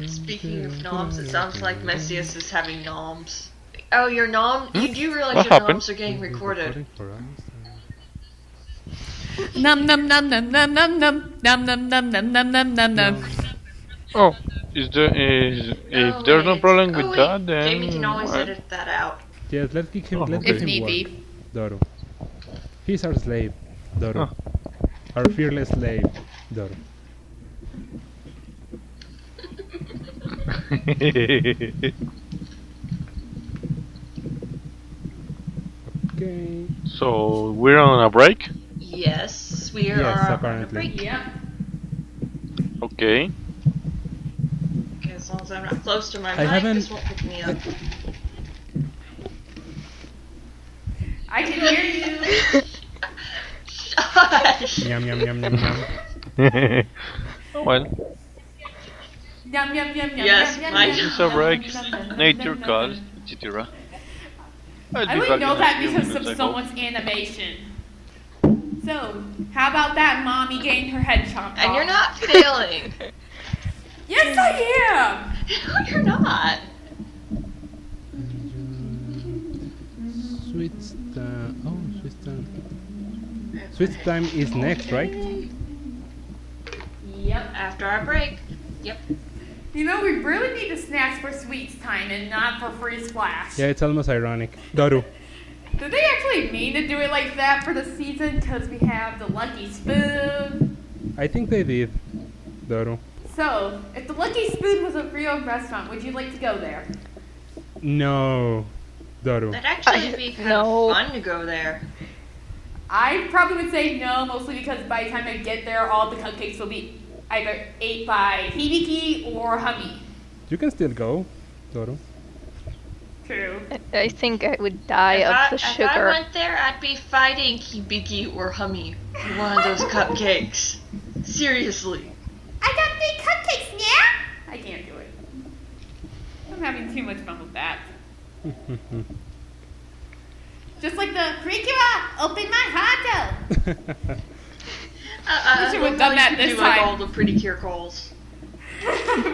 Speaking of noms, it sounds like Mesias is having noms. Oh, your nom? You do realize What your happened? noms are getting recorded. For us. Num num num num num num num num num num num num num num num. Oh, if there's no problem with that, then Jamie can always edit that out. Yes, let's give him. Oh, Let's okay. give If him need work, be. Doru. He's our slave, Doru. Oh. Our fearless slave, Doru. Okay. So we're on a break. Yes, we are Yes, on a apparently. break. Yep. Okay. Okay, as long as I'm not close to my I mic, haven't- this won't pick me up. I can hear you. Shush! Yum yum yum yum yum. Oh, well, Yum yum yum yum. Yes, yum, yum, my- yum, it's yum, a break. yum, yum, yum, Nature yum, yum, calls, yum. etc. I only know that because of someone's animation. So, how about that mommy getting her head chopped off? And you're not failing. Yes, I am. No, you're not. Sweet time. Oh, sweet time. Sweet time is next, right? Yep. After our break. Yep. You know, we really need the snacks for sweets time and not for free splash. Yeah, it's almost ironic. Doru. Did they actually mean to do it like that for the season? Because we have the Lucky Spoon. I think they did, Doru. So, if the Lucky Spoon was a real restaurant, would you like to go there? No, Doru. That'd actually be kind no. of fun to go there. I probably would say no, mostly because by the time I get there, all the cupcakes will be either ate by Hibiki or Hubby. You can still go, Toru. True. I think I would die of the If I sugar. went there, I'd be fighting Hibiki or Hummy for one of those cupcakes. Seriously. I got big cupcakes now! I can't do it. I'm having too much fun with that. Just like the Rikira, open my hot dog! I should don't have done know, that you could this do like time. all the pretty cure calls.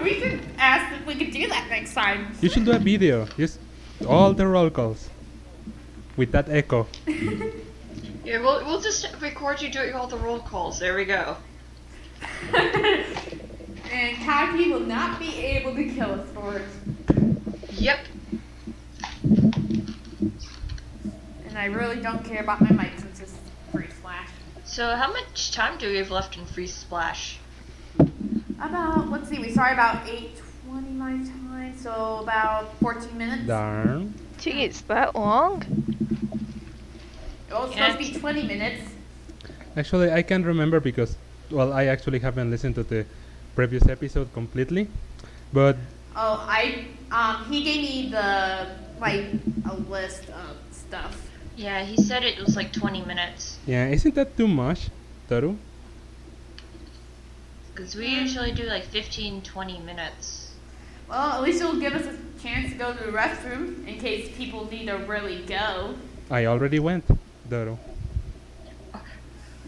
We should ask if we could do that next time. You should do a video. Just all the roll calls. With that echo. Yeah, we'll just record you doing all the roll calls. There we go. And Kaki will not be able to kill us for it. Yep. And I really don't care about my mic since it's free splash. So how much time do we have left in Free Splash? About, let's see, we started about 8:20 my time, so about 14 minutes. Darn. Geez, that long? Well, it's supposed to be 20 minutes. Actually, I can't remember because, well, I actually haven't listened to the previous episode completely. But Oh, he gave me a list of stuff. Yeah, he said it was like 20 minutes. yeah, isn't that too much, Toru? Because we usually do like 15, 20 minutes. Well, at least it'll give us a chance to go to the restroom in case people need to really go. I already went, Toru.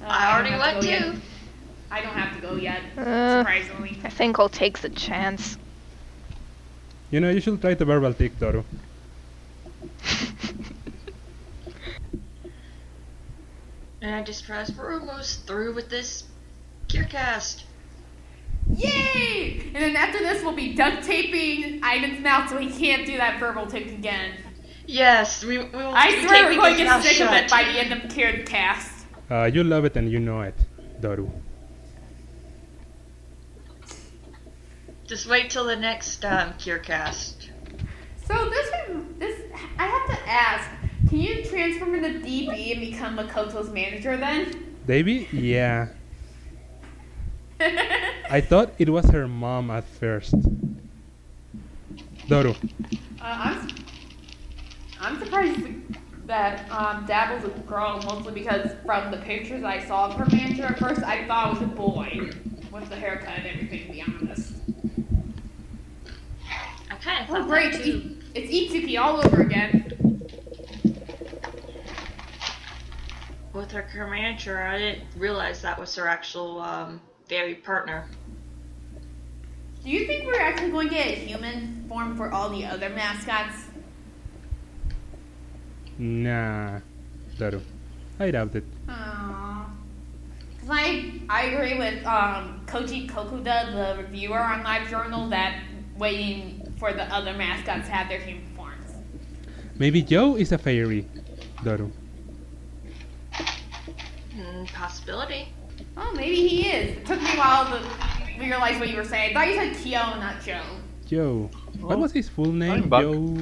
I already don't have went to go too. yet. I don't have to go yet, Uh, surprisingly. I think I'll take the chance. You know, you should try the verbal tick, Toru. And I just realized we're almost through with this CureCast. Yay! And then after this, we'll be duct taping Ivan's mouth so he can't do that verbal tick again. Yes, we will I be swear we're taping going to his get mouth sick of shut. it by the end of CureCast. You love it and you know it, Toru. Just wait till the next CureCast. So this, I have to ask, can you transform into DB and become Makoto's manager then? Davey? Yeah. I thought it was her mom at first. Toru. I'm surprised that Dabble's a girl, mostly because from the pictures I saw of her manager at first, I thought it was a boy with the haircut and everything, to be honest. I kind of Oh thought great, that too. it's Itsuki all over again. With her career manager, I didn't realize that was her actual fairy partner. Do you think we're actually going to get a human form for all the other mascots? Nah, Toru. I doubt it. Aww. Cause I agree with Koji Kokuda, the reviewer on LiveJournal, that waiting for the other mascots to have their human forms. Maybe Joe is a fairy, Toru. Possibility. Oh, maybe he is. It took me a while to realize what you were saying. I thought you said Kyo, not Joe. Joe. What was his full name? I'm back. Joe.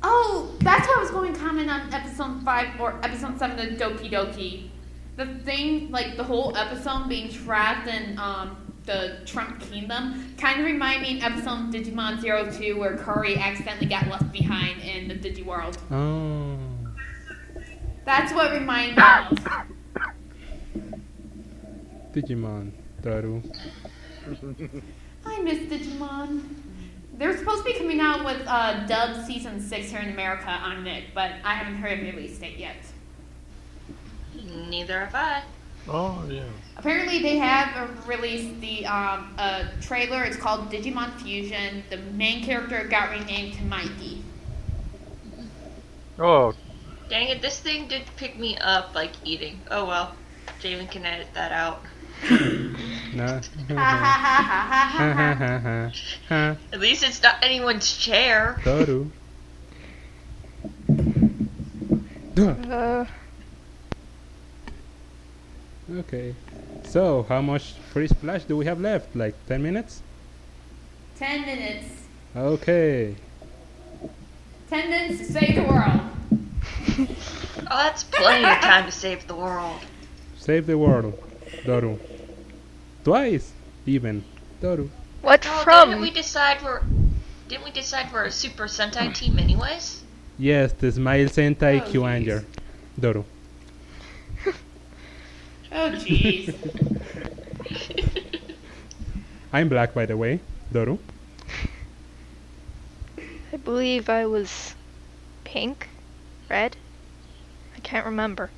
Oh, that's what I was going to comment on episode 5 or episode 7 of Doki Doki. The thing, like the whole episode being trapped in the Trump Kingdom, kind of reminded me of episode Digimon 02 where Curry accidentally got left behind in the Digiworld. Oh. That's what reminded me of. Digimon, Toru. I miss Digimon. They're supposed to be coming out with Dub Season 6 here in America on Nick, but I haven't heard a release date yet. Neither have I. Oh, yeah. Apparently they have released the trailer. It's called Digimon Fusion. The main character got renamed to Mikey. Oh, Dang it, this thing did pick me up like eating. Oh well. Javen can edit that out. Nah. Ha ha ha ha ha ha ha. Ha. At least it's not anyone's chair. Toru. Duh. Okay. So, how much free splash do we have left? Like 10 minutes? 10 minutes. Okay. 10 minutes to save the world. that's plenty of time to save the world. Save the world, Doru. Twice, even, Doru. What Oh, from? didn't we decide we're a Super Sentai team anyways? Yes, the Smile Sentai Q-Anger, Doru. Oh, jeez. I'm black, by the way, Doru. I believe I was pink, red. I can't remember.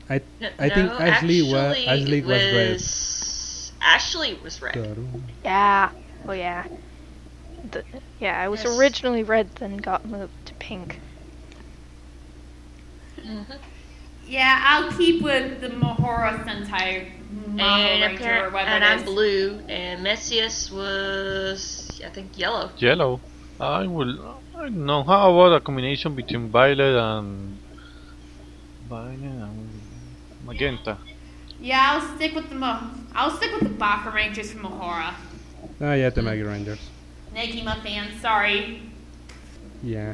I think Ashley was red. Ashley was red. Doru. Yeah. Oh yeah. I was Yes. originally red, then got moved to pink. Yeah, I'll keep with the Mahora Sentai Maho Ranger or whatever And it I'm is. blue, and Mesias was, I think, yellow. Yellow. I don't know. How about a combination between violet and magenta? Yeah, I'll stick with the Baka Rangers from Mahora. Ah, yeah, the Maggie Rangers. Negima fan, sorry. Yeah.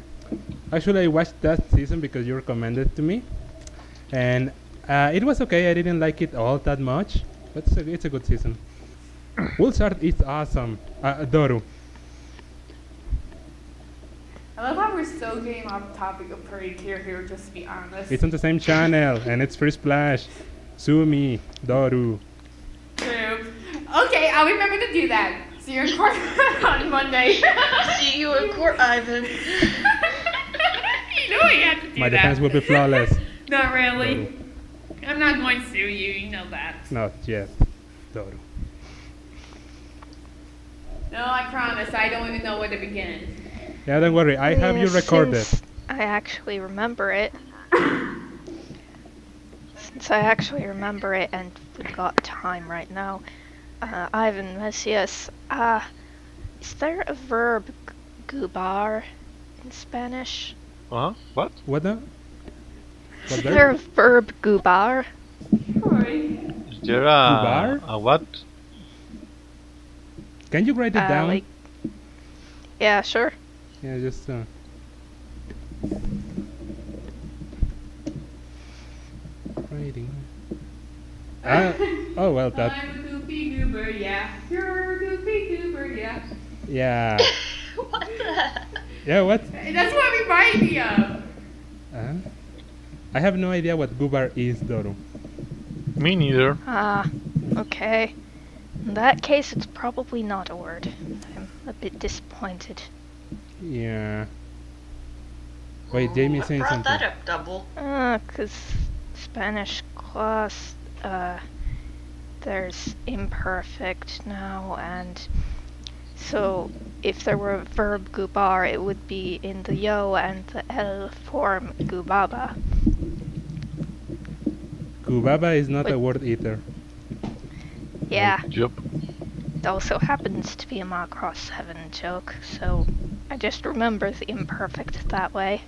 Actually, I watched that season because you recommended it to me. And it was okay. I didn't like it all that much. But it's a good season. Woolsart is awesome. Doru. I love how we're so getting off topic of Pretty Cure here, just to be honest. It's on the same channel. And it's Free Splash. Sue me. Doru. True. Okay, I'll remember to do that. See you in court on Monday. See you in court, Ivan. You know I have to do My that. defense will be flawless. Not really. I'm not going to sue you, you know that. Not yet. Doru. No, I promise, I don't even know where to begin. Yeah, don't worry. I have you recorded. Since I actually remember it. Since I actually remember it and we've got time right now. Ivan Mesias, is there a verb gubar in Spanish? What? What the? What Is there a verb gubar? Sorry. Is there Gubar? a what? Can you write it down? Yeah, sure. Yeah, just writing. Oh well, that. I'm a goofy goober, yeah. You're a goofy goober, yeah. Yeah. What the? Yeah. What? That's what it reminded me of. I have no idea what gubar is, Doru. Me neither. Okay. In that case, it's probably not a word. I'm a bit disappointed. Yeah. Wait, Jamie's saying Brought something. that up double. 'Cause Spanish class, there's imperfect now, and so if there were a verb gubar, it would be in the yo and the l form gubaba. Gubaba is not Wait. a word either. Yeah, Yup. it also happens to be a Macross 7 joke, so I just remember the imperfect that way.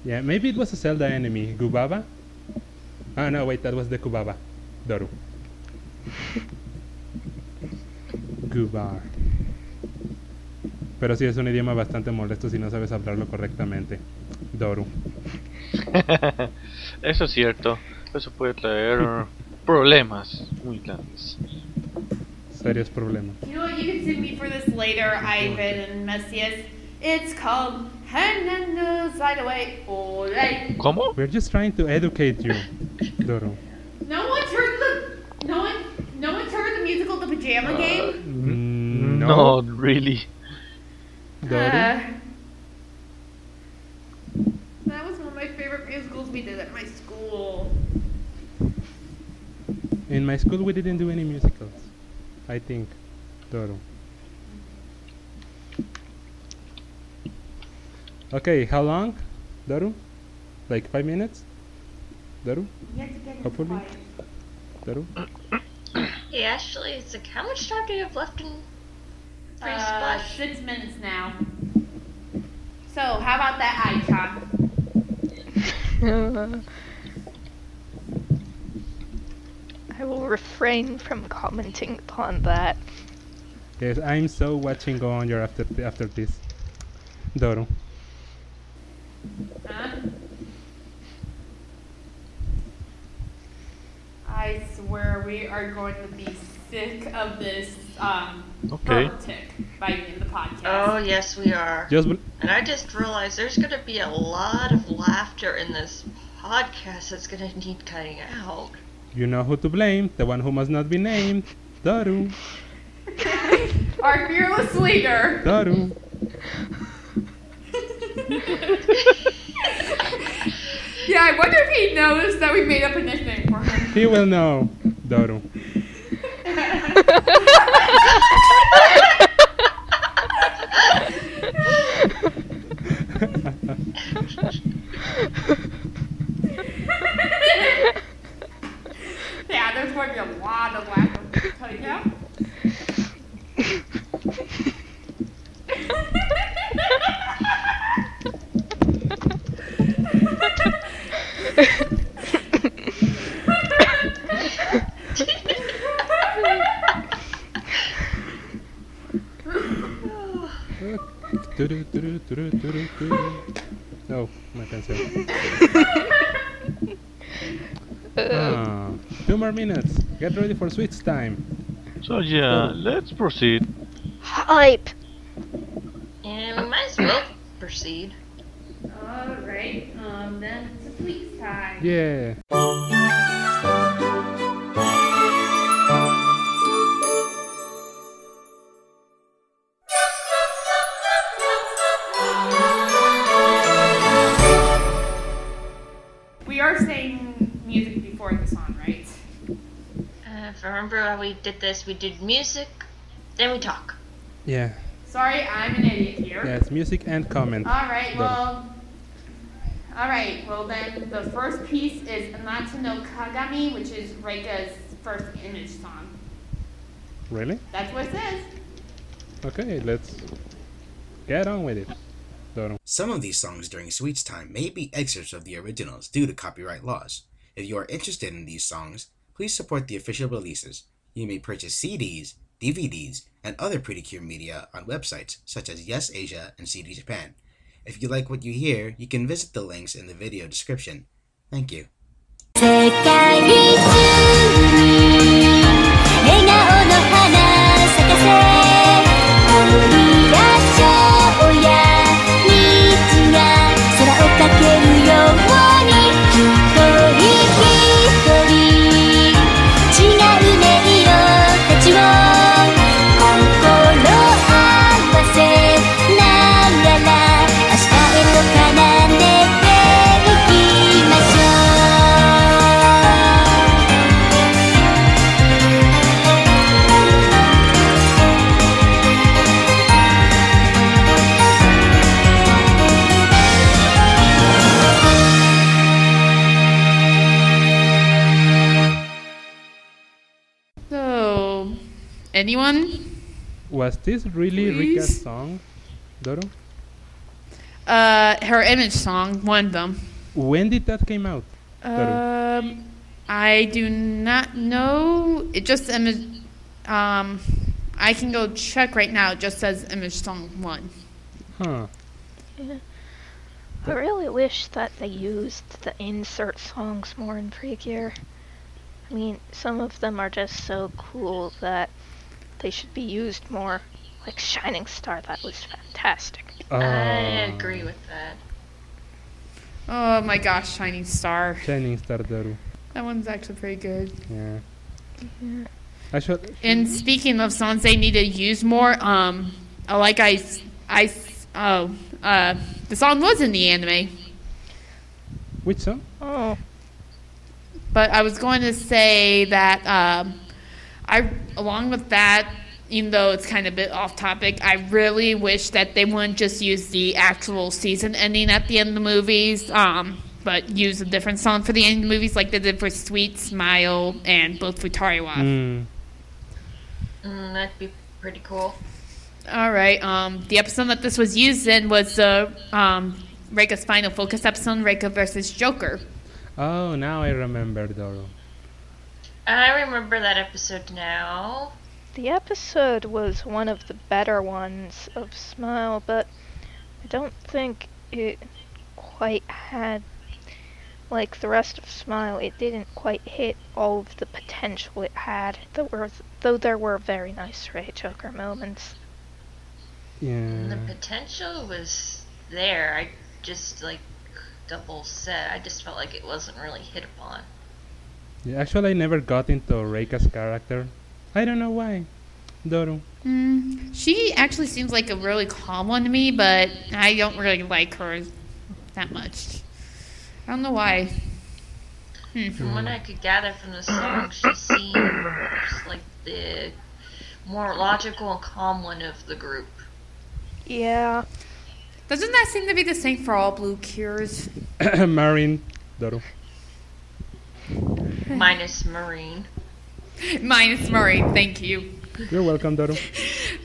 Yeah, maybe it was a Zelda enemy. Gubaba? Oh no, wait, that was the Kubaba. Doru. Gubar. Pero sí es un idioma bastante molesto si no sabes hablarlo correctamente. Doru. Eso es cierto. Eso puede traer problemas muy grandes. Serios problemas. You know what? You can sue me for this later, Ivan and Mesias. It's called Hernando Side Away. Ole. ¿Cómo? We're just trying to educate you, Doru. No one's heard the musical The Pajama Game? No. Not really. Doru? That was one of my favorite musicals we did at my school. In my school we didn't do any musicals. I think. Doru. Okay, how long? Doru? Like 5 minutes? Doru? You have to get Hopefully. quiet. Daru? Hey, Ashley, it's like, how much time do you have left in Free Splash? 6 minutes now. So, how about that, Icon? I will refrain from commenting upon that. Yes, I'm so watching Go On Your after this. Doru. Huh? I swear we are going to be sick of this Okay. tick by the end of the podcast. Oh, yes, we are. And I just realized there's going to be a lot of laughter in this podcast that's going to need cutting out. You know who to blame. The one who must not be named. Daru. Our fearless leader. Daru. Yeah, I wonder if he knows that we made up a nickname for him. He will know. Daru. Yeah, there's going to be a lot of laughter cutting out. Oh, my pencil. 2 more minutes. Get ready for switch time. So yeah, let's proceed. Hype! And we might as well proceed. Alright, then it's a sweet time. Yeah. We are saying music before the song, right? If I remember how we did this, we did music, then we talk. Yeah. Sorry, I'm an idiot here. Yes, music and comment. Alright, well then the first piece is Anata no Kagami, which is Reika's first image song. Really? That's what it says. Okay, let's get on with it. Daru. Some of these songs during Sweets Time may be excerpts of the originals due to copyright laws. If you are interested in these songs, please support the official releases. You may purchase CDs, DVDs, and other Pretty Cure media on websites such as Yes Asia and CD Japan. If you like what you hear, you can visit the links in the video description. Thank you. 世界中に笑顔の花咲かせ鳥や蝶や虹が空をかけるように一人一人違う音色たちを心合わせながら明日へと奏でていきましょう So, anyone? Was this really Please? Rika's song, Daru? Her image song, one of them. When did that came out? Daru? I do not know. It just image. I can go check right now. It just says image song 1. Huh. I really wish that they used the insert songs more in Precure. I mean, some of them are just so cool that they should be used more. Like Shining Star, that was fantastic. I agree with that. Oh my gosh, Shining Star. Shining Star, Daru. That one's actually pretty good. Yeah. Yeah. I should. And speaking of songs they need to use more, the song was in the anime. Which song? Oh, But I was going to say that along with that, even though it's kind of a bit off topic, I really wish that they wouldn't just use the actual season ending at the end of the movies, but use a different song for the end of the movies like they did for Sweet, Smile, and both Futariwa. That'd be pretty cool. All right. The episode that this was used in was Reika's final focus episode, Reika versus Joker. Oh, now I remember, Daru. I remember that episode now. the episode was one of the better ones of Smile, but I don't think it quite had, like the rest of Smile, it didn't quite hit all of the potential it had. Though there were very nice Ray Joker moments. Yeah. The potential was there. I just like Double said, I just felt like it wasn't really hit upon. Yeah, actually, I never got into Reika's character. I don't know why. Doru. She actually seems like a really calm one to me, but I don't really like her that much. I don't know why. From what I could gather from the song, she seems like the more logical and calm one of the group. Yeah. Doesn't that seem to be the same for all blue cures? Marin. Doru. Minus Marine. Minus Murray, thank you. You're welcome, Doru.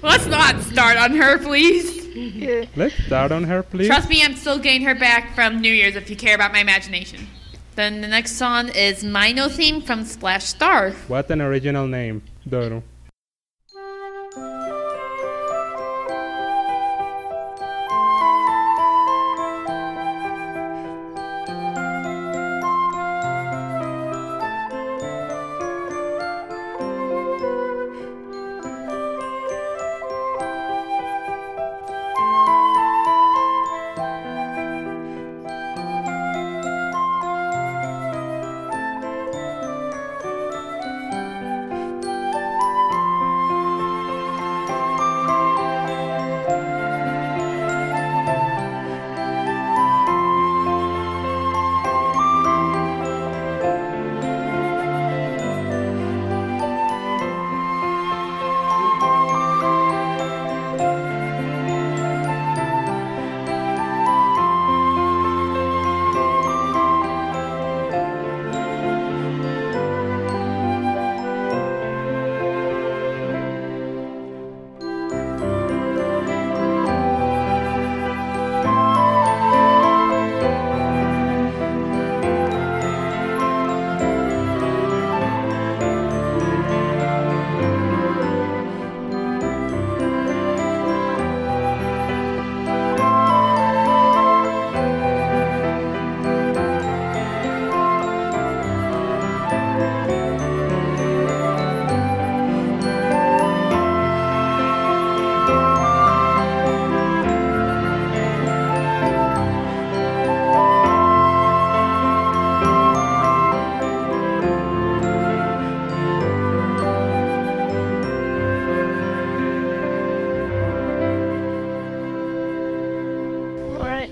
Let's not start on her, please. Yeah. Let's start on her, please. Trust me, I'm still getting her back from New Year's if you care about my imagination. Then the next song is Mino Theme from Splash Star. What an original name, Doru.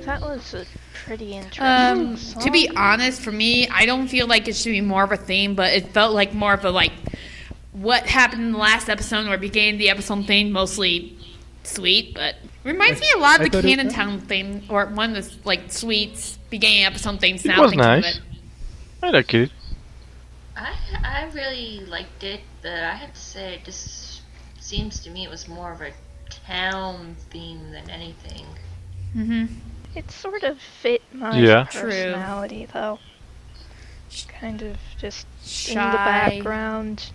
That was a pretty interesting song. To be honest, for me, I don't feel like it should be more of a theme, but it felt like more of a what happened in the last episode or beginning of the episode theme, mostly sweet, but reminds me a lot of the Cannon Town theme, or one of the sweets beginning episode themes. It was nice. I like it. I really liked it, but I have to say it just seems to me it was more of a town theme than anything. Mm-hmm. It sort of fit my personality, though. Kind of just Shy. in the background.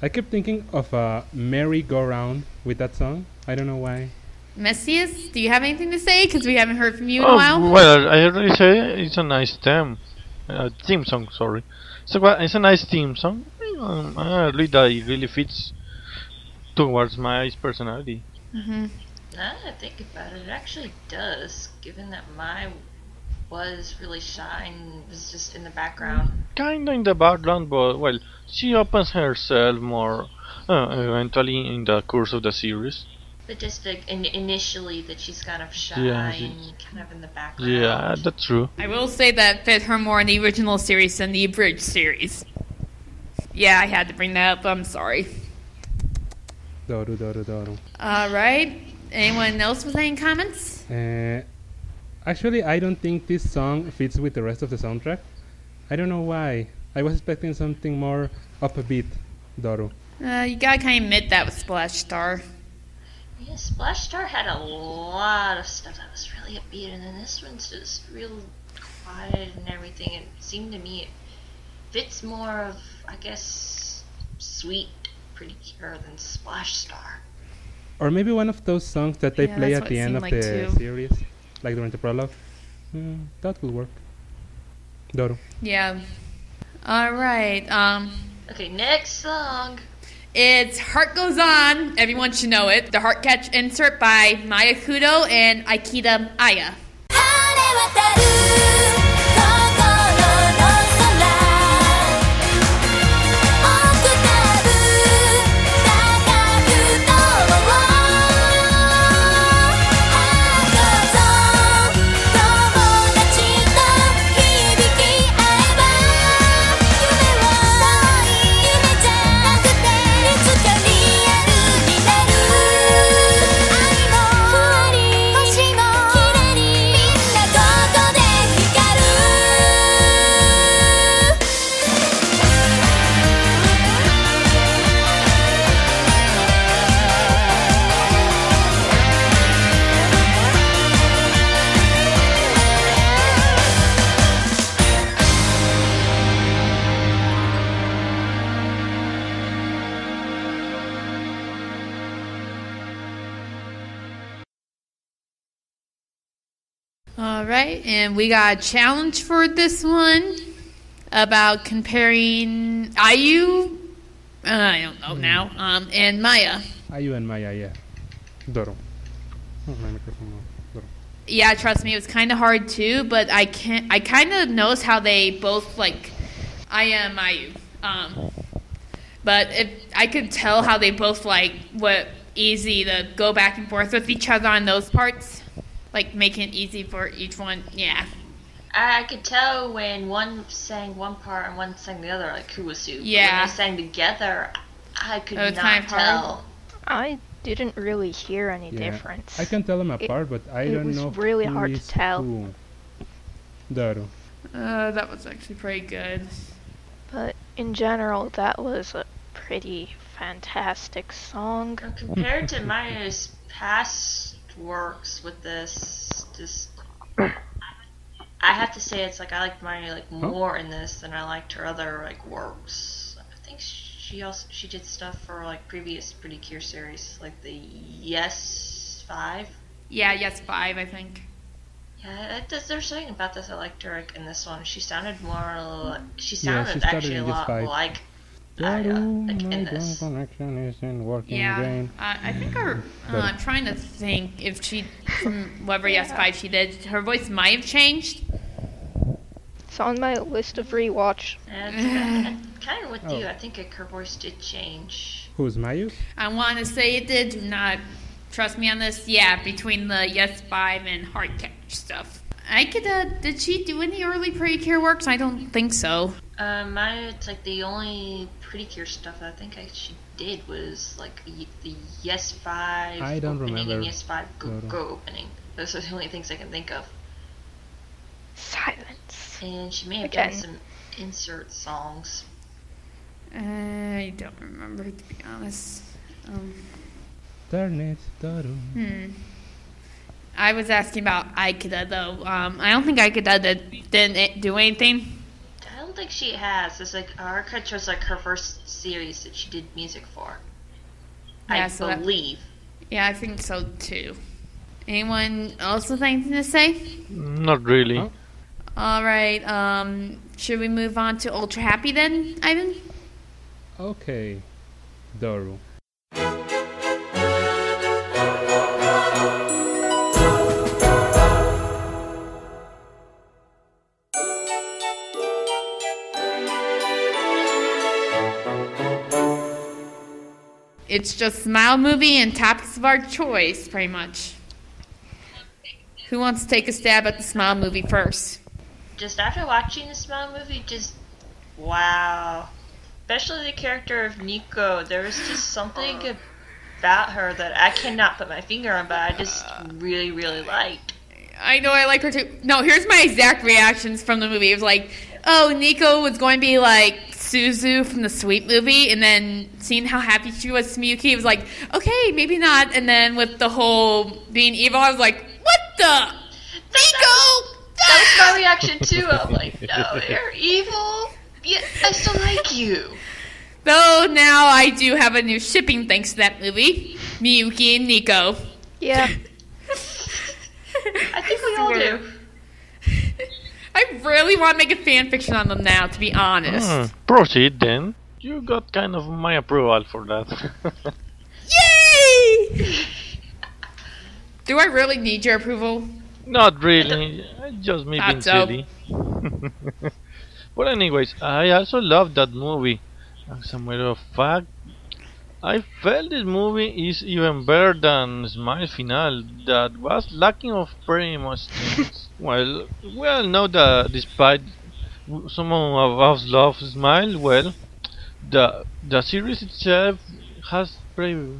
I kept thinking of a merry-go-round with that song. I don't know why. Mesias, do you have anything to say? Because we haven't heard from you in a while. Well, I already say it's a nice theme song. Sorry, so it's a nice theme song. I read that it really fits towards my personality. Mm-hmm. Now that I think about it, it actually does, given that Mai was really shy and was just in the background. Kinda in the background, but, well, she opens herself more eventually in the course of the series. But just initially that she's kind of shy and kind of in the background. Yeah, that's true. I will say that fit her more in the original series than the abridged series. Yeah, I had to bring that up. I'm sorry. Doru. Alright. Anyone else with any comments? Actually, I don't think this song fits with the rest of the soundtrack. I don't know why. I was expecting something more upbeat, Doru. You gotta kind of admit that with Splash Star. Yeah, Splash Star had a lot of stuff that was really upbeat, and then this one's just real quiet and everything. It seemed to me it fits more of, I guess, Sweet Pretty Cure than Splash Star. Or maybe one of those songs that they play at the end of the series, like during the prologue. That could work. Doru. Yeah. All right. Okay, next song. It's Heart Goes On. Everyone should know it. The Heart Catch insert by Maya Kudo and Aikida Aya. 晴れ渡る心の空オクターブ高く飛ぼうハートゾーン友達と響き合えば夢は夢じゃなくていつかリアルになる愛もふわり星もきれいみんなここで光る All right, and we got a challenge for this one about comparing Ayu, I don't know now, and Maya. Ayu and Maya, yeah. Doru. Oh, my microphone. Doru. Yeah, trust me, it was kind of hard too, but I kind of noticed how they both like Aya and Mayu. But I could tell how they both like what easy to go back and forth with each other on those parts, like making it easy for each one. Yeah. I could tell when one sang one part and one sang the other, like Kuwasu. Yeah. When they sang together, I could It was not kind of hard. tell. I didn't really hear any Yeah. difference. I can tell them apart, but I it don't was know really who hard to is tell. who. Doru. That was actually pretty good. But in general, that was a pretty fantastic song. Compared to Maya's past works with this, just I have to say it's like I liked Maya like more in this than I liked her other like works. I think she did stuff for like previous Pretty Cure series, like the Yes 5. Yeah, yes, 5, I think. Yeah, there's something about this I liked her like, in this one. She sounded more. She Yeah, sounded she started actually a in Yes lot 5. like Aya, Doru, like my in drone this. connection isn't working Yeah, again. I think I'm trying to think if she, from whatever Yes 5 she did, her voice might have changed. It's on my list of rewatch. And kind of with Oh. you, I think her voice did change. Who's Mayu? I want to say it did. Do not trust me on this. Yeah, between the Yes 5 and Heart Catch stuff. Did she do any early Pretty Cure works? I don't think so. Maya, it's like the only Pretty Cure stuff I think she did was like the Yes 5 I don't opening remember. and Yes 5 Go Doru. Go opening. Those are the only things I can think of. Silence. And she may have Again. done some insert songs. I don't remember, to be honest. Darn it, Doru. I was asking about Aikida, though. I don't think Aikida didn't do anything. I don't think she has. It's like Arcatch was like her first series that she did music for. Yeah, I so that- believe. Yeah, I think so, too. Anyone else with anything to say? Not really. Huh? All right. Should we move on to Ultra Happy then, Ivan? Okay, Doru. It's just Smile Movie and topics of our choice, pretty much. Who wants to take a stab at the Smile Movie first? Just after watching the Smile movie, just wow. Especially the character of Nico. There was just something about her that I cannot put my finger on, but I just really, really liked. I know I like her too. No, here's my exact reactions from the movie. It was like, oh, Nico was going to be like Suzu from the Sweet movie, and then seeing how happy she was to Miyuki, it was like, okay, maybe not. And then with the whole being evil, I was like, what the? Nico! That was my reaction too. I'm like, no, you're evil. Yeah, I still like you. Though now I do have a new shipping thanks to that movie, Miyuki and Nico. Yeah. I think we all do. really want to make a fan fiction on them now, to be honest. Proceed then. You got kind of my approval for that. Yay! Do I really need your approval? Not really, just me being Thought so. silly. But anyways, I also love that movie. As a matter of fact, I felt this movie is even better than Smile Final, that was lacking of pretty much things. Well, we all know that despite some of us love Smile, well, the series itself has very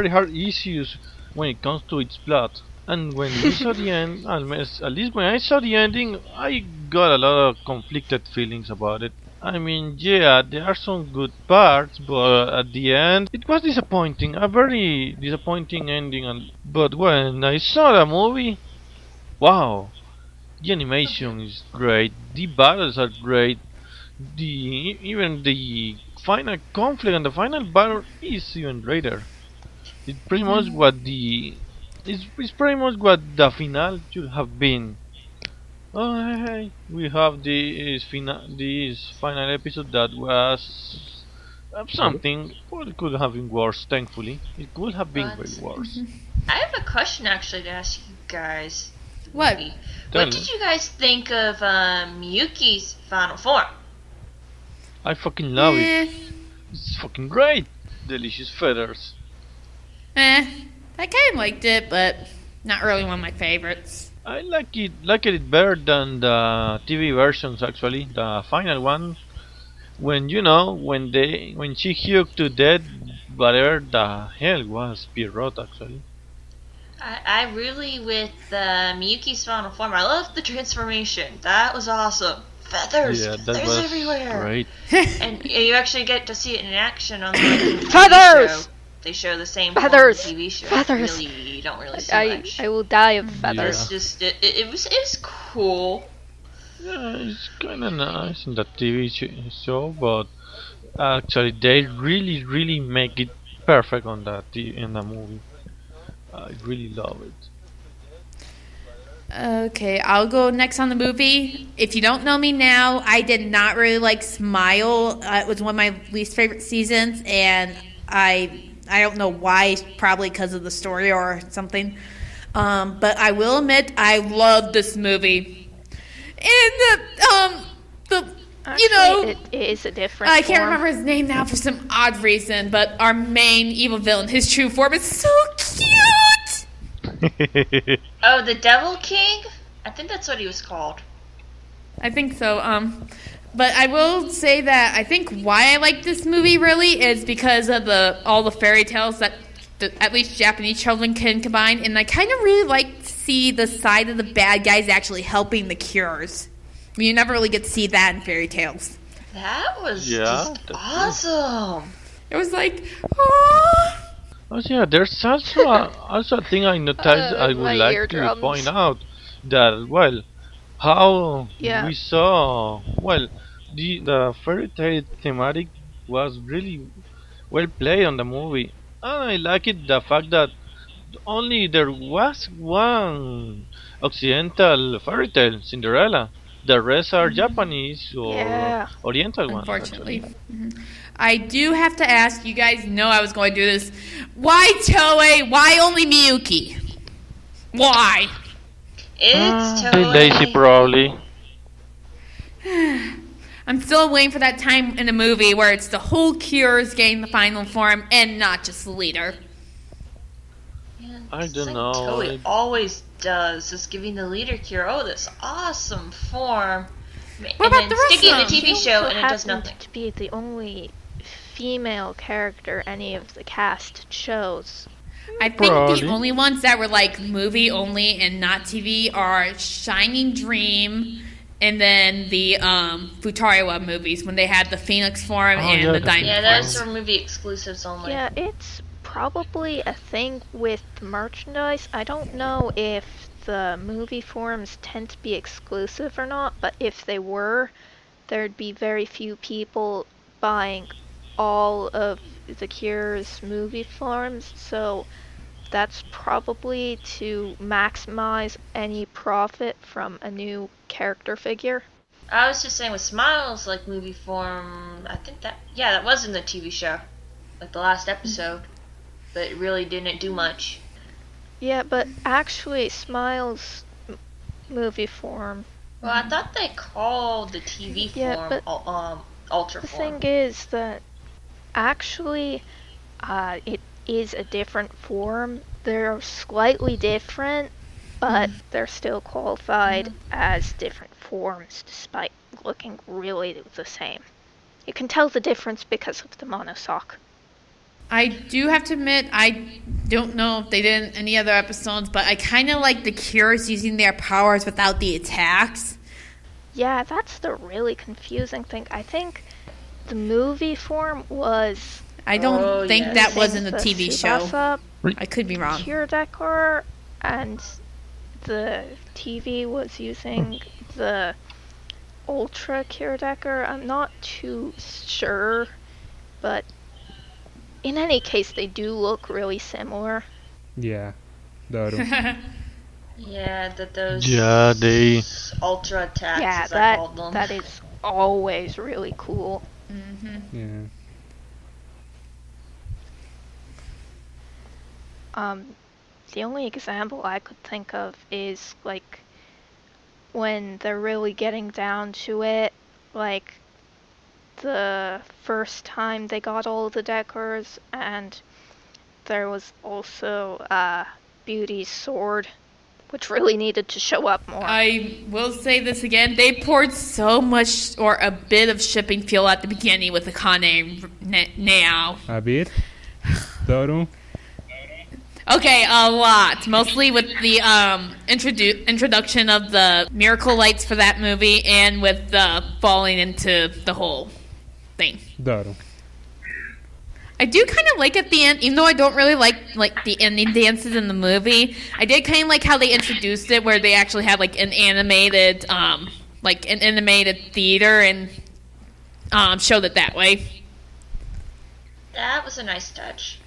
hard issues when it comes to its plot. And when we saw the end, at least when I saw the ending, I got a lot of conflicted feelings about it. I mean, yeah, there are some good parts, but at the end, it was disappointing, a very disappointing ending. But when I saw the movie, wow, the animation is great, the battles are great, even the final conflict and the final battle is even greater. It's pretty much it's pretty much what the finale should have been. Oh, hey, we have this final episode that was something, but it could have been worse. Thankfully, it could have been very worse. I have a question actually to ask you guys. What? What did you guys think of Miyuki's final form? I fucking love it. It's fucking great. Delicious feathers. I kind of liked it, but not really one of my favorites. I like it better than the TV versions actually. The final one, when she huked to death, whatever the hell was Pierrot actually. I really, with Miyuki's final form, I loved the transformation. That was awesome. Feathers, Yeah, that feathers was everywhere. great. And you actually get to see it in action on the TV Feathers! show. They show the same form on Feathers! the TV show. Feathers! Really, you don't really see much. I will die of But feathers. it's just it was cool. Yeah, it's kind of nice in the TV show, but actually they really make it perfect on in the movie. I really love it. Okay, I'll go next on the movie. If you don't know me now, I did not really like Smile. It was one of my least favorite seasons, and I don't know why. Probably because of the story or something. But I will admit, I loved this movie. And Actually, it is a different I can't form. remember his name now for some odd reason, but our main evil villain, his true form is so cute. Oh, the Devil King? I think that's what he was called. I think so. But I will say that I think why I like this movie really is because of all the fairy tales that at least Japanese children can combine, and I kind of really like to see the side of the bad guys actually helping the cures. I mean, you never really get to see that in fairy tales. That was Yeah, just awesome. It was like, oh. Oh yeah, there's also a thing I noticed I my would like to eardrums. point out that how Yeah. we saw the fairy tale thematic was really well played on the movie, and I like it the fact that only there was one Occidental fairy tale, Cinderella. The rest are Japanese or Yeah. Oriental ones. Unfortunately. Actually. I do have to ask, you guys know I was going to do this. Why Toei? Why only Miyuki? Why? It's They totally lazy probably. I'm still waiting for that time in the movie where it's the whole Cures getting the final form and not just the leader. I It's don't like know. Toei always does, just giving the leader cure, this awesome form. What about the rest sticking of in the them? TV She show also and it does happened nothing. to be the only female character any of the cast chose. I think Probably. the only ones that were like movie only and not TV are Shining Dream and then the Futariwa movies when they had the Phoenix form and yeah, the the Diamond Yeah, form. those are movie exclusives only. Yeah, it's probably a thing with merchandise. I don't know if the movie forms tend to be exclusive or not, but if they were, there'd be very few people buying all of the Cure's movie forms, so that's probably to maximize any profit from a new character figure. I was just saying with Smiles, like movie form, I think that was in the TV show, like the last episode, but it really didn't do much. Yeah, but actually, Smiles movie form. Well, I thought they called the TV Yeah, form but Ultra the form. thing is that actually, it is a different form. They're slightly different, but they're still qualified as different forms despite looking really the same. You can tell the difference because of the monosock. I do have to admit, I don't know if they did in any other episodes, but I kind of like the Cures using their powers without the attacks. Yeah, that's the really confusing thing. I think the movie form was... I don't think yes. that was in the TV show. Tsubasa I could be wrong. Cure Decor, and the TV was using the Ultra Cure Decor. I'm not too sure, but in any case, they do look really similar. Yeah, Doru. Yeah, those Yeah, they. Ultra attacks, Yeah, as I called them. that is always really cool. Yeah. The only example I could think of is like when they're really getting down to it, like the first time they got all the decors, and there was also Beauty's sword, which really needed to show up more. I will say this again. They poured so much or a bit of shipping fuel at the beginning with the Kane now. A bit. Doru. Okay, a lot. Mostly with the introduction of the miracle lights for that movie and with the falling into the whole thing. Doru. I do kind of like at the end, even though I don't really like the ending dances in the movie. I did kind of like how they introduced it, where they actually had like an animated theater and showed it that way. That was a nice touch.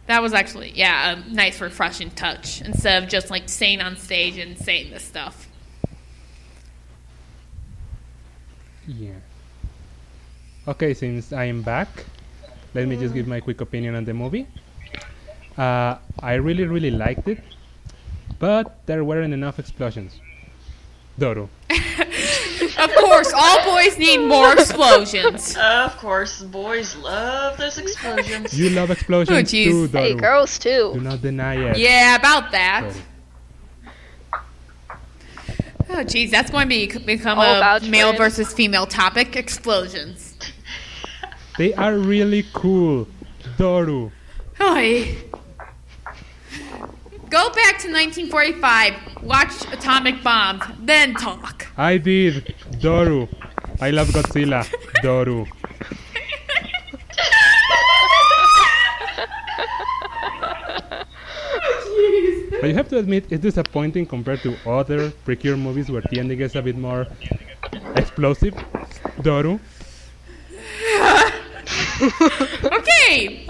That was actually, a nice, refreshing touch instead of just like staying on stage and saying this stuff. Yeah. Okay, since I am back, let me just give my quick opinion on the movie. I really, really liked it, but there weren't enough explosions. Doru. Of course, all boys need more explosions. Of course, boys love those explosions. You love explosions Oh, jeez. too, Doru. Hey, girls Do too. not deny it. Yeah, about that. Doru. Oh, jeez, that's going to become All a about male friends. versus female topic. Explosions. They are really cool. Doru. Oy. Go back to 1945, watch atomic bombs, then talk. I did. Doru. I love Godzilla. Doru. But you have to admit, it's disappointing compared to other Precure movies where the ending is a bit more explosive. Doru. Okay,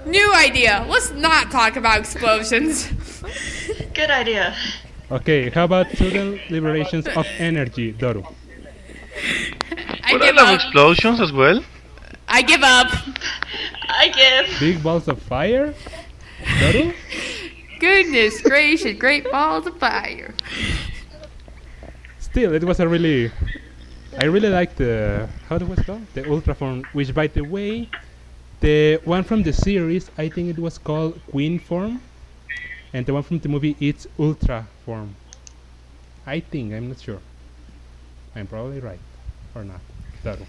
new idea. Let's not talk about explosions. Good idea. Okay, how about sudden liberations of energy, Doru? I But I give love up. explosions as well. I give up. I give. Big balls of fire, Doru? Goodness gracious, great balls of fire. Still, it was a really... I really liked the... How do it called? The Ultra form, which by the way, the one from the series, I think it was called Queen form. And the one from the movie, it's Ultra form. I think, I'm not sure. I'm probably right. Or not. Doru.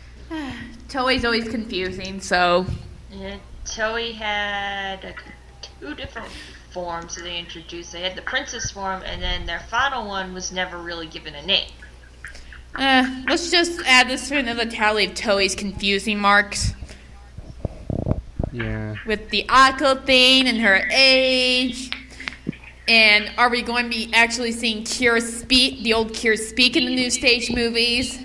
Toei's always confusing, so... Yeah, Toei had two different forms that they introduced. They had the princess form, and then their final one was never really given a name. Let's just add this to another tally of Toei's confusing marks. Yeah. With the Akko thing and her age. And are we going to be actually seeing Kira speak, the old Kira speak in the new stage movies?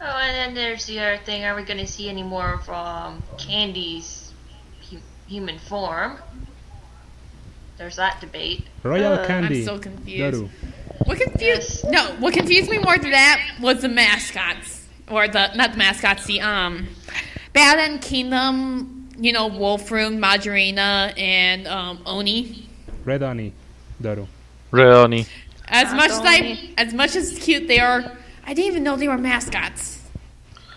Oh, and then there's the other thing. Are we going to see any more of Candy's human form? there's that debate. Royal I'm Candy. so confused. Doru. Yes. What confused me more than that was the mascots. Or not the mascots, the Bad End Kingdom, Wolfroom, Majorina, and Oni. Red Oni. Doru. Reoni. As much as cute they are, I didn't even know they were mascots.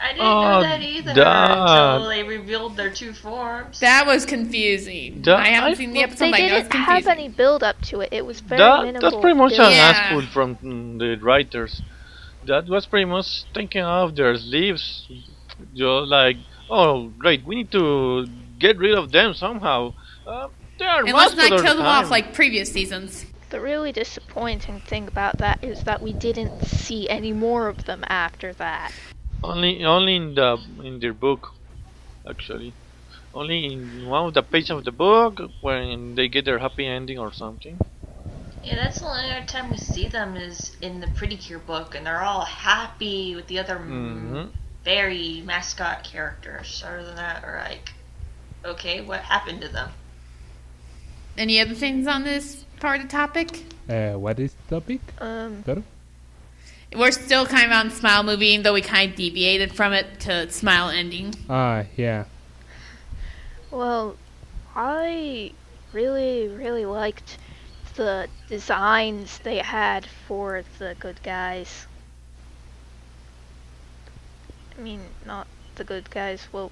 I didn't know that either until they revealed their two forms. That was confusing. I haven't seen the episode, They but I know it's didn't have confusing. any build up to it. It was very minimal. That's pretty much build. an Yeah. asshole from the writers. That was pretty much taking off their sleeves. Just like, oh, great, we need to get rid of them somehow. They are And let's not mascots all kill the them off time. like previous seasons. The really disappointing thing about that is that we didn't see any more of them after that. Only in their book, actually. Only in one of the pages of the book when they get their happy ending or something. Yeah, that's the only other time we see them is in the Pretty Cure book, and they're all happy with the other very mascot characters. Other than that, are like, okay, what happened to them? Any other things on this part of the topic? What is the topic? Doru? We're still kind of on Smile movie, even though we kind of deviated from it to Smile ending. Yeah. Well, I really, really liked the designs they had for the good guys. I mean, not the good guys, well,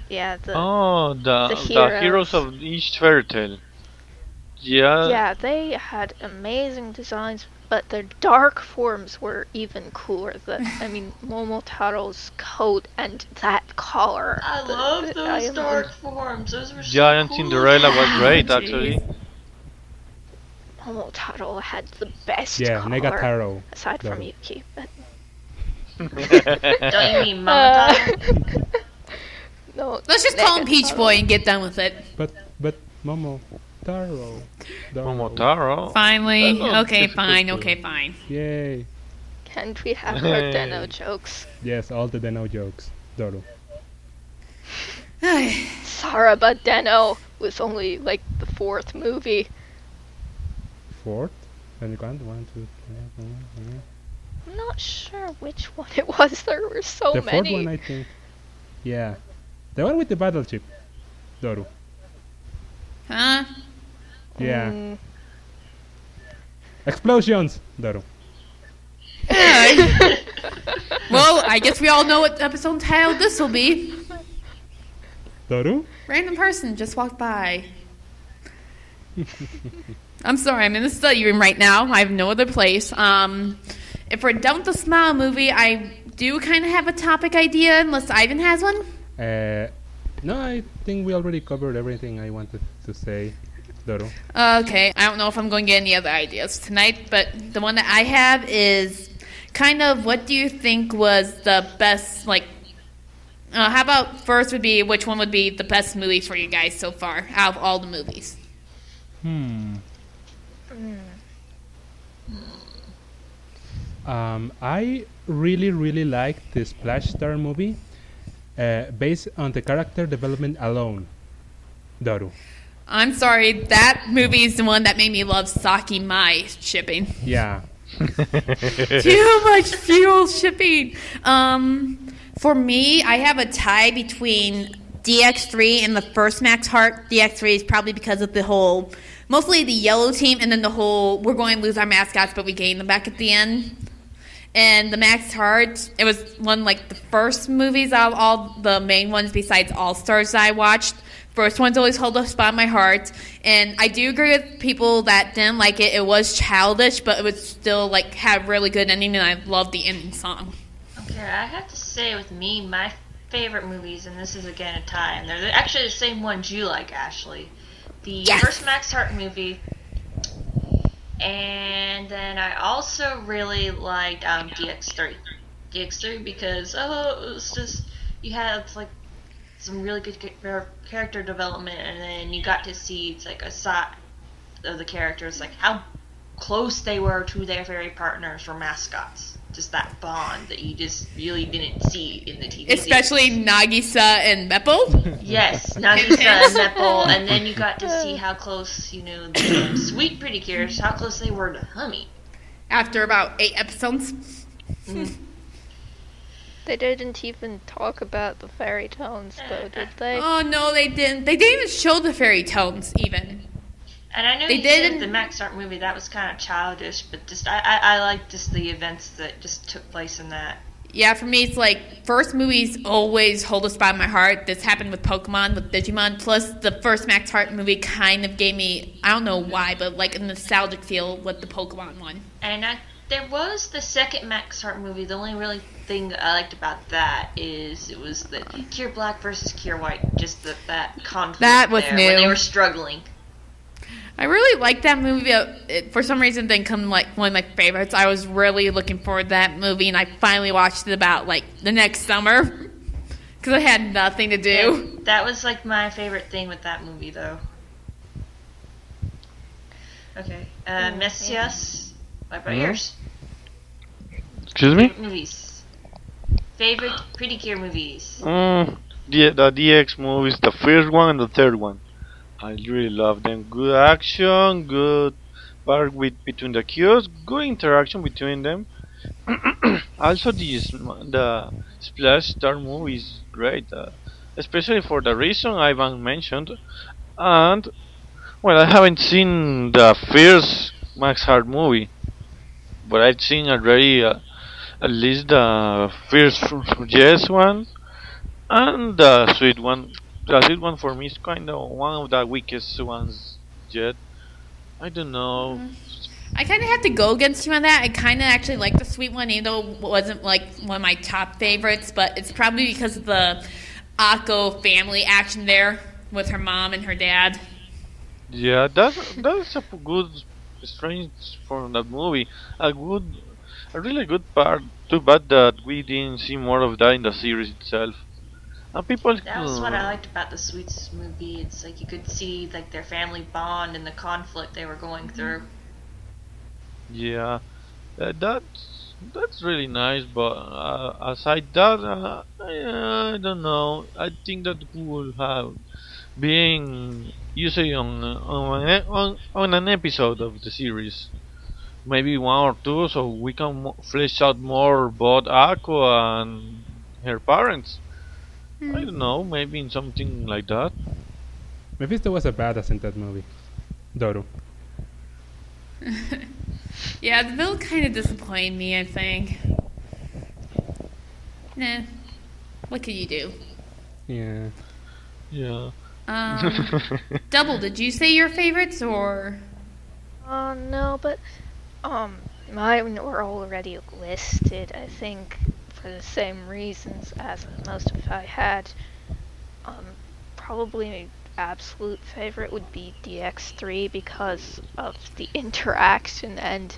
yeah, the heroes of each fairy tale. Yeah. Yeah, they had amazing designs, but their dark forms were even cooler. Momotaro's coat and that collar. I love those dark forms. Those were so Giant cool. Cinderella was great, actually. Momotaro had the best Yeah, collar, Negataro. aside from Doru. Yuki. But Don't you mean Momotaro? no, Let's just call him Peach Negataro. Boy and get done with it. But Momotaro. Momotaro. Finally. Oh, Okay, difficult fine. to- Okay, fine. Yay. Can't we have our Deno jokes? Yes, all the Deno jokes. Doru. Sorry, but Deno was only like the fourth movie. Fourth? Can you count? 1, 2, 3, 4, 5. I'm not sure which one it was. There were so The many. fourth one, I think. Yeah. The one with the battleship. Doru. Huh? Yeah. Mm, Explosions! Doru. Well, I guess we all know what episode title this will be. Doru? Random person just walked by. I'm sorry, I'm in the study room right now. I have no other place. If we're done with the Smile movie, I do kind of have a topic idea, unless Ivan has one. No, I think we already covered everything I wanted to say. Doru. Okay, I don't know if I'm going to get any other ideas tonight, but the one that I have is kind of what do you think was the best, how about first would be which one would be the best movie for you guys so far out of all the movies? I really, really like the Splash Star movie based on the character development alone. Doru. I'm sorry, that movie is the one that made me love Saki Mai shipping. Yeah. Too much fuel shipping. For me, I have a tie between DX3 and the first Max Heart. DX3 is probably because of the whole, mostly the yellow team, and then the whole, we're going to lose our mascots, but we gain them back at the end. And the Max Heart, it was one like the first movies out of all the main ones besides All Stars that I watched. First ones always hold a spot in my heart. And I do agree with people that didn't like it. It was childish, but it was still had a really good ending, and I loved the ending song. Okay, I have to say with me, my favorite movies, and this is again a tie, and they're actually the same ones you like, Ashley. The first Max Heart movie, and then I also really liked DX3. DX3 because, it was just, you had some really good character development, and then you got to see a side of the characters, how close they were to their very partners or mascots. just that bond that you just really didn't see in the TV Especially series. Nagisa and Meppel. Yes, Nagisa and Meppel, and then you got to see how close, the sweet Pretty Cures, how close they were to Hummy. After about 8 episodes. They didn't even talk about the fairy tones, though, did they? Oh, no, they didn't. They didn't even show the fairy tones, even. And I know They you said did. the Max Art movie, that was kind of childish, but just I like just the events that just took place in that. Yeah, for me, it's like, first movies always hold a spot in my heart. This happened with Pokemon, with Digimon. Plus, the first Max Heart movie kind of gave me, I don't know why, but like a nostalgic feel with the Pokemon one. And there was the second Max Heart movie. The only really thing I liked about that is it was the Cure Black versus Cure White. Just that conflict That was there new. when they were struggling. I really liked that movie. It, for some reason, it didn't come like one of my favorites. I was really looking forward to that movie, and I finally watched it about like the next summer because I had nothing to do. Yeah, that was like my favorite thing with that movie, though. Okay, Mesias, what about yours? Excuse me? Favorite movies. Favorite Pretty Cure movies. The DX movies, the first one and the third one. I really love them. Good action, good part between the cures, good interaction between them. Also, the Splash Star movie is great, especially for the reason Ivan mentioned. And well, I haven't seen the first Max Heart movie, but I've seen already at least the first Yes one and the sweet one. The sweet one for me is kind of one of the weakest ones yet. I don't know. I kind of have to go against you on that. I kind of actually like the sweet one, even though it wasn't like one of my top favorites. But it's probably because of the Akko family action there with her mom and her dad. Yeah, that's a good strange for that movie. A really good part. Too bad that we didn't see more of that in the series itself. And people. That was what I liked about the Sweets movie. It's like you could see like their family bond and the conflict they were going through. Yeah, that's really nice. But aside that, I don't know. I think that we will have being usually on an episode of the series, maybe one or two, so we can flesh out more about Akko and her parents. I don't know, maybe in something like that. Mephisto was a badass in that movie. Doru. Yeah, the villain kind of disappointed me, I think. Nah. What can you do? Yeah. Yeah. Double, did you say your favorites, or? No, but mine were already listed, I think, for the same reasons as most of I had. Probably my absolute favorite would be DX3 because of the interaction and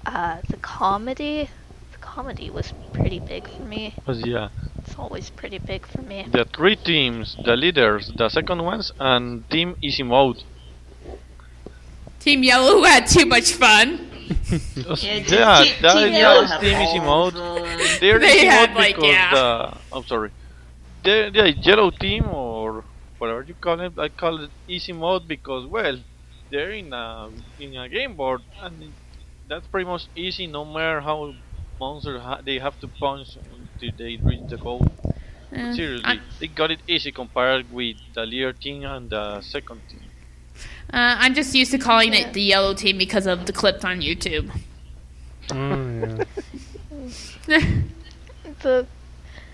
the comedy. The comedy was pretty big for me. But yeah, It's always pretty big for me. the three teams, the leaders, the second ones, and Team Easy Mode. Team Yellow who had too much fun. Yeah, Team Yellow that had Team Easy all Mode. the- They're They Easy had, Mode like, because yeah. I'm sorry. The yellow team or whatever you call it, I call it Easy Mode because well, they're in a game board and that's pretty much easy no matter how monsters they have to punch until they reach the goal. Yeah. Seriously, they got it easy compared with the leader team and the second team. I'm just used to calling it the Yellow Team because of the clips on YouTube. Oh,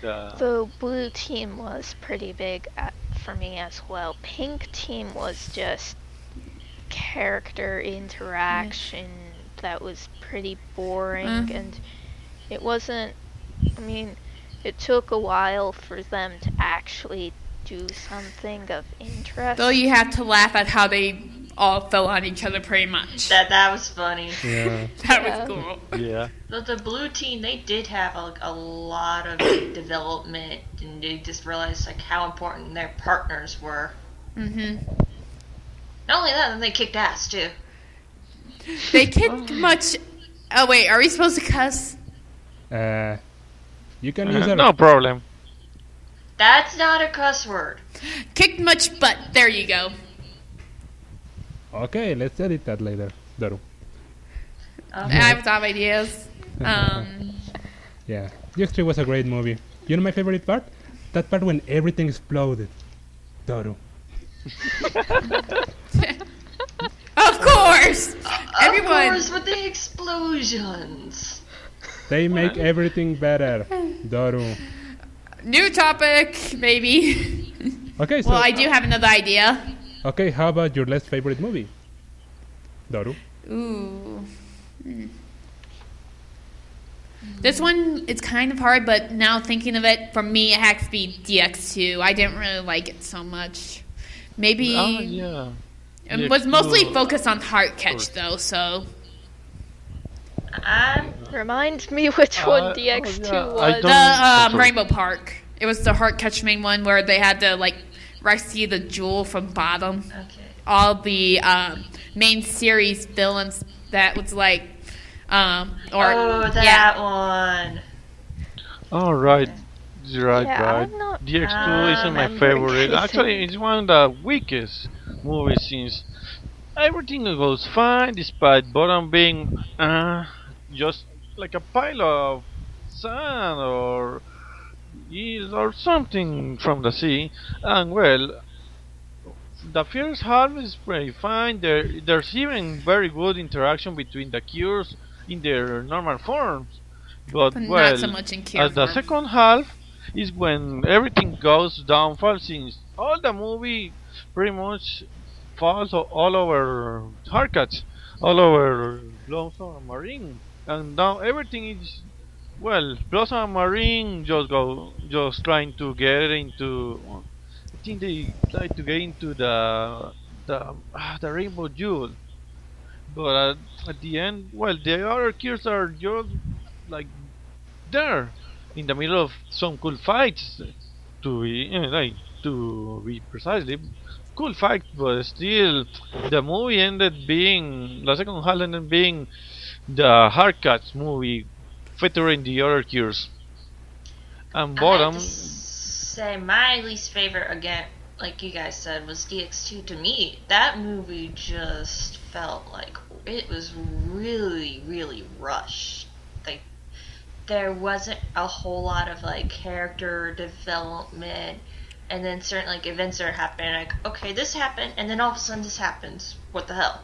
yeah. The blue team was pretty big for me as well. Pink team was just character interaction that was pretty boring, and it wasn't. I mean, it took a while for them to actually do something of interest. Though you have to laugh at how they all fell on each other pretty much. That was funny. Yeah. That Yeah. was cool. Yeah. But the blue team, they did have a lot of development, and they just realized like how important their partners were. Mm-hmm. Not only that, then they kicked ass too. They kicked much. Oh wait, are we supposed to cuss? Uh, you can use No problem. That's not a cuss word. Kicked much butt. There you go. Okay, let's edit that later, Daru. I have some ideas. Yeah, DX3 was a great movie. You know my favorite part? That part when everything exploded. Daru. Of course! Everyone. Of course, with the explosions. They make everything better. Daru. New topic, maybe. Okay, so Well, I do have another idea. okay, how about your least favorite movie? Daru. Ooh. This one is kind of hard, but now thinking of it, for me, it has to be DX2. I didn't really like it so much. Maybe Yeah. it was mostly DX2, focused on heart catch, though. So Remind me which one DX2 yeah, I was. don't- the sorry. Rainbow Park. It was the heart catch main one where they had to like rescue the jewel from bottom. Okay. All the main series villains that was like One. All right. Right, Yeah, right. I'm not DX2 isn't my remembering favorite. anything. Actually, it's one of the weakest movies since everything goes fine despite bottom being just like a pile of sand or something from the sea. And well, the first half is pretty fine. There's even very good interaction between the cures in their normal forms. But But not well, so much in cure at the form. second half is when everything goes downfall since all the movie pretty much falls all over haircuts, all over Blossom Marine, and now everything is well. Blossom Marine just trying to get into. I think they try to get into the Rainbow Jewel, but at the end, well, the other cures are just like there in the middle of some cool fights to be precisely cool fight, but still the movie ended being the second half ended being the Hardcats movie featuring the other cures and I bottom. have to say my least favorite again, like you guys said, was DX2. To me, that movie just felt like it was really, really rushed. Like there wasn't a whole lot of like character development, and then certain like events are happening. Like okay, this happened, and then all of a sudden this happens. What the hell?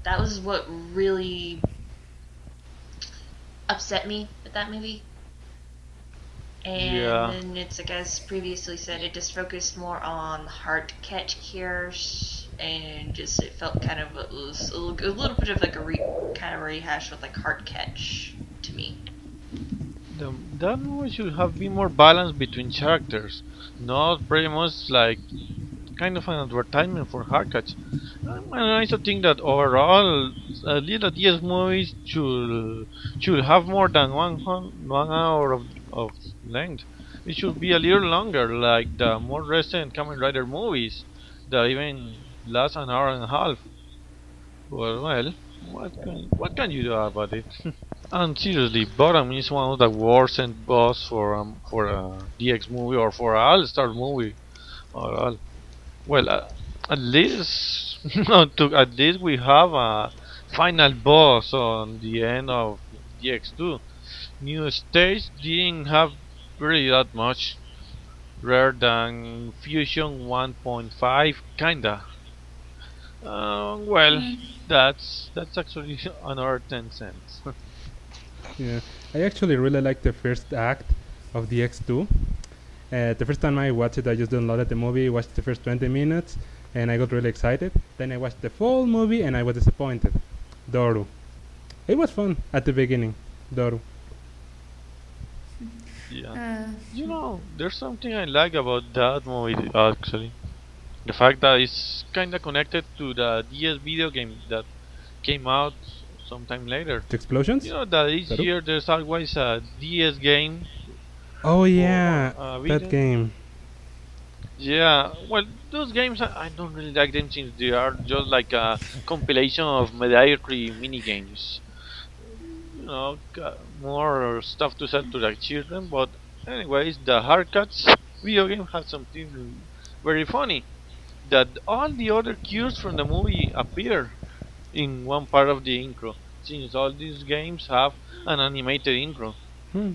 That was what really upset me with that movie. And Yeah. then it's like as previously said, it just focused more on heart catch cures, and just it felt kind of it was a little bit of like a kind of rehash with like heart catch to me. That movie should have been more balanced between characters, not pretty much like kind of an advertisement for Hardcats. And I also think that overall, little DS movies should have more than 1 hour of length. It should be a little longer, like the more recent Kamen Rider movies that even last an hour and a half. Well, what can you do about it? And seriously, Bottom is one of the worst end boss for a DX movie or for a All-Star movie. Overall. Well, at least at least we have a final boss on the end of DX2. New stage didn't have really that much, rare than Fusion 1.5 kinda. Well, that's actually another 10 cents. Yeah, I actually really like the first act of DX2. The first time I watched it, I just downloaded the movie, watched the first 20 minutes, and I got really excited. Then I watched the full movie, and I was disappointed. Doru. It was fun at the beginning. Doru. Yeah. You know, there's something I like about that movie actually. The fact that it's kinda connected to the DS video game that came out sometime later. The explosions? You know that each Daru? year there's always a DS game. Oh yeah, video? that game. Yeah, well, those games I don't really like them since they are just like a compilation of mediocre mini games. more stuff to sell to the children. But anyways, the haircuts video game has something very funny that all the other cues from the movie appear in one part of the intro, since all these games have an animated intro. Hmm.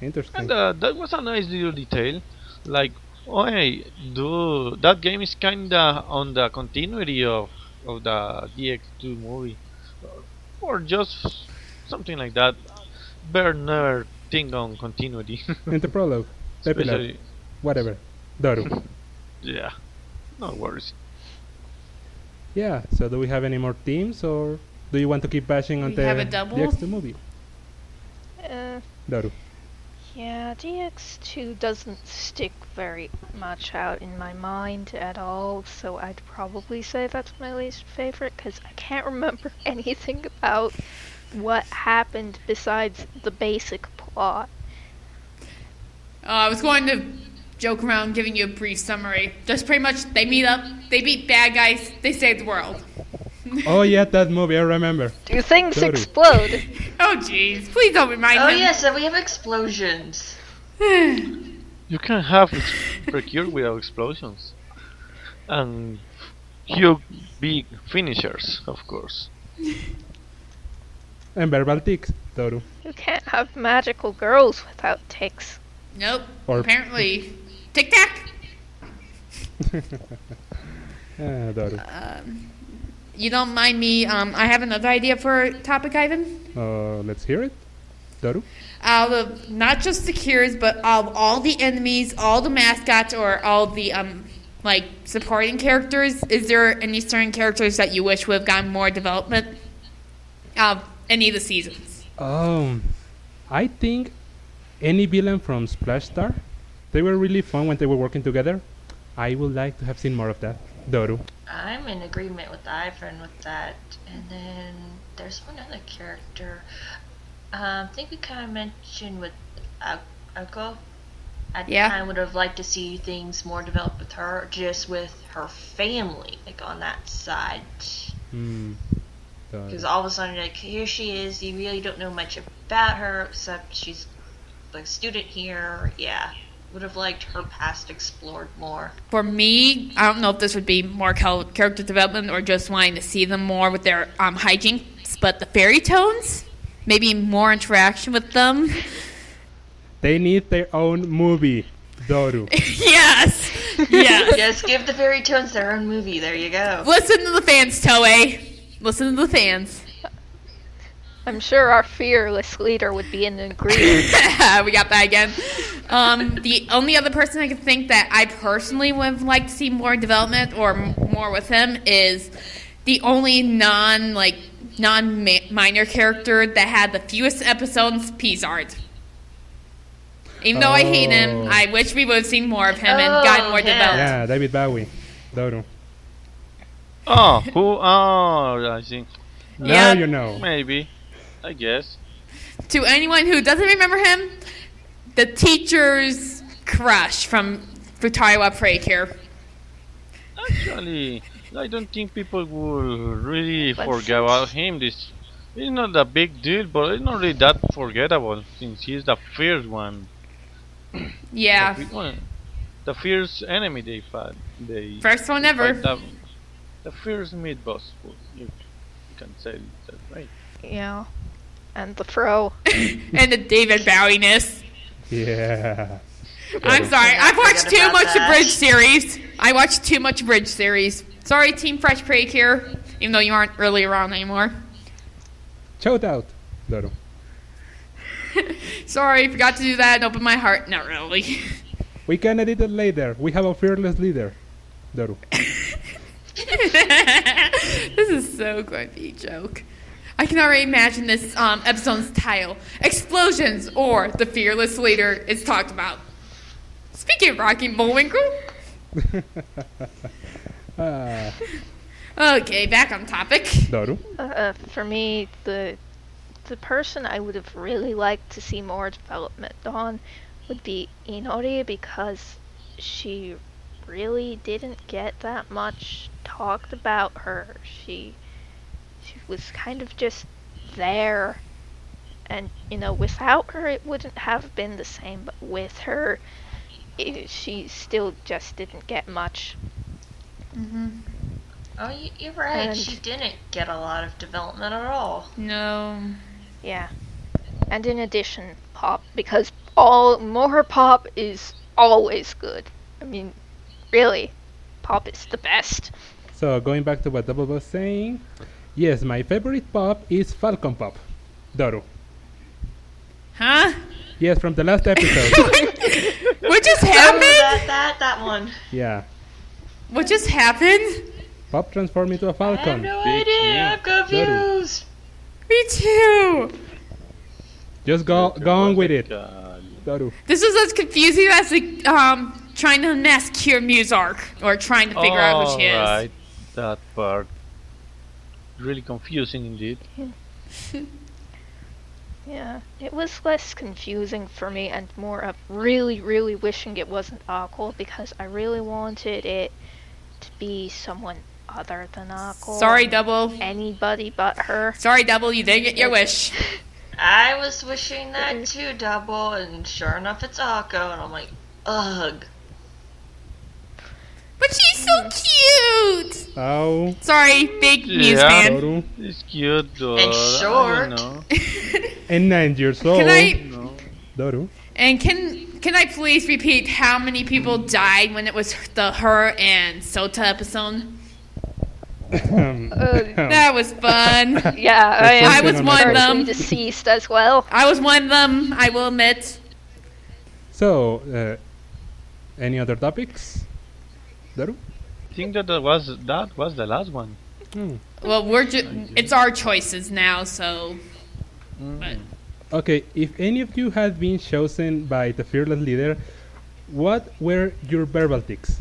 Interesting. And that was a nice little detail. Like, oh hey, dude, that game is kinda on the continuity of the DX2 movie, or just something like that. Better never think on continuity. In the prologue, Pepe Love, Especially, whatever, Doru. yeah, no worries. Yeah. So, do we have any more teams, or do you want to keep bashing on We the have a double? DX2 movie, Uh, Doru? yeah, DX2 doesn't stick very much out in my mind at all, so I'd probably say that's my least favorite, because I can't remember anything about what happened besides the basic plot. I was going to joke around giving you a brief summary. Just pretty much, they meet up, they beat bad guys, they save the world. Oh yeah, that movie, I remember. Do things Doru. explode? Oh jeez, please don't remind Oh him. yeah, so we have explosions. You can have Precure without explosions, and huge big finishers, of course. And verbal tics, Doru. You can't have magical girls without ticks. Nope, Or- apparently. Tic Tac! Doru. You don't mind me, I have another idea for a topic, Ivan. Let's hear it, Doru. Out of not just the cures, but of all the enemies, all the mascots, or all the like supporting characters, is there any certain characters that you wish would have gotten more development of any of the seasons? I think any villain from Splash Star, they were really fun when they were working together. I would like to have seen more of that, Doru. I'm in agreement with Ivan with that. And then there's one other character. I think we kind of mentioned with Ako. I Yeah. kind of would have liked to see things more developed with her, just with her family, like on that side. Doru. Because all of a sudden, like, here she is, you really don't know much about her, except she's like a student here. Yeah, would have liked her past explored more. For me, I don't know if this would be more character development or just wanting to see them more with their hijinks, but the fairy tones, maybe more interaction with them. They need their own movie, Doru. Yes, yes. Just give the fairy tones their own movie. There you go. Listen to the fans, Toei. Listen to the fans. I'm sure our fearless leader would be in agreement. We got that again. The only other person I could think that I personally would have liked to see more development or more with him is the only non-minor character that had the fewest episodes, Pizard. Even though I hate him, Oh. I wish we would have seen more of him and gotten more yeah. developed. Yeah, David Bowie, Doru. Oh, who? Oh, I see. Now Yeah. you know. Maybe, I guess. To anyone who doesn't remember him, the teacher's crush from Futaiwa Precure. Actually, I don't think people will really But forget about him. This is not a big deal, but it's not really that forgettable since he's the first one. Yeah, The first enemy they fought. They first one ever. fight the first mid boss. You can say that, right? Yeah. And the fro. And the David Bowie-ness. Yeah. I'm sorry. I've watched Forget too about much of that. Bridge series. I watched too much Bridge series. Sorry, Team Fresh Precure, even though you aren't really around anymore. Shout out, Doru. Sorry, forgot to do that and open my heart. Not really. We can edit it later. We have a fearless leader, Doru. This is so going to be a joke. I can already imagine this episode's title. Explosions or the fearless leader is talked about. Speaking of Rocky and Bullwinkle. Okay, back on topic. Doru. For me, the person I would have really liked to see more development on would be Inori, because she really didn't get that much talked about her. She was kind of just there And, without her, it wouldn't have been the same, but with her, she still just didn't get much. Oh, you're right. And- She didn't get a lot of development at all. No. Yeah. And in addition, Pop, because more Pop is always good. I mean, really, Pop is the best. So going back to what Double was saying, yes, my favorite Pop is Falcon Pop, Doru. Huh? Yes, from the last episode. What just Oh, happened? that one. Yeah, What just happened? Pop transformed into a I have falcon. no Big idea. deal. I'm confused. Me too. Just go on with it, Doru. This was as confusing as trying to unmask Cure Muzark or trying to figure out who she is. Right, that part. Really confusing indeed. Yeah, it was less confusing for me and more of really, really wishing it wasn't Aqua because I really wanted it to be someone other than Aqua. Sorry, Double. Anybody but her. Sorry, Double. You didn't get your wish. I was wishing that too, Double, and sure enough, it's Akko, and I'm like, ugh. But she's so cute. Oh, Sorry, big Muse Yeah. fan. Doru. It's cute, though. And short. I don't know. And 9 years old. Can I No. Doru. and can I please repeat how many people died when it was the her and Sota episode? That was fun. Yeah, I something was on one my of phone. them. deceased as well. I was one of them. I will admit. So, any other topics, Doru? I think that was the last one. Well, it's our choices now, so. But Okay, if any of you had been chosen by the fearless leader, what were your verbal tics,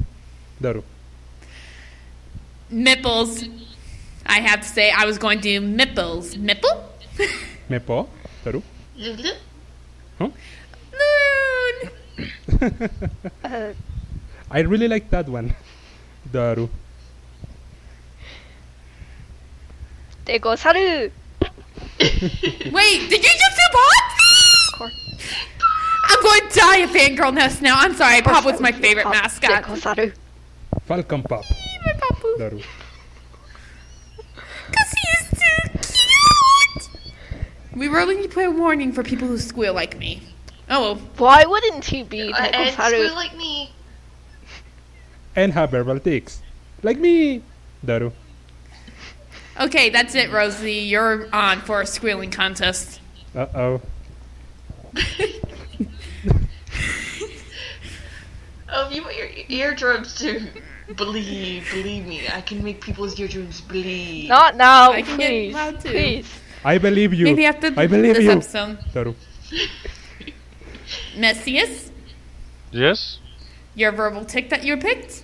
Doru? Mipples. I have to say, I was going to do Mipples. Mipple? Mepo, Doru. Loon. I really like that one, Doru. Degosaru! Wait, did you just do Pop? I'm going to die of fangirlness now. I'm sorry, Pop was my favorite mascot. Degosaru. Falcon Pop, My Papu. Doru. Because he is too cute. We really need to put a warning for people who squeal like me. Oh, well. Why wouldn't he be And Degosaru? squeal like me. And have verbal tics, like me, Doru. Okay, that's it, Rosie. You're on for a squealing contest. Uh-oh. Oh, you want your eardrums to believe me. I can make people's eardrums bleed. Not now, I can get please. loud too. Please. I believe you. Maybe after I believe this you, episode. Doru. Mesias, Yes? your verbal tick that you picked?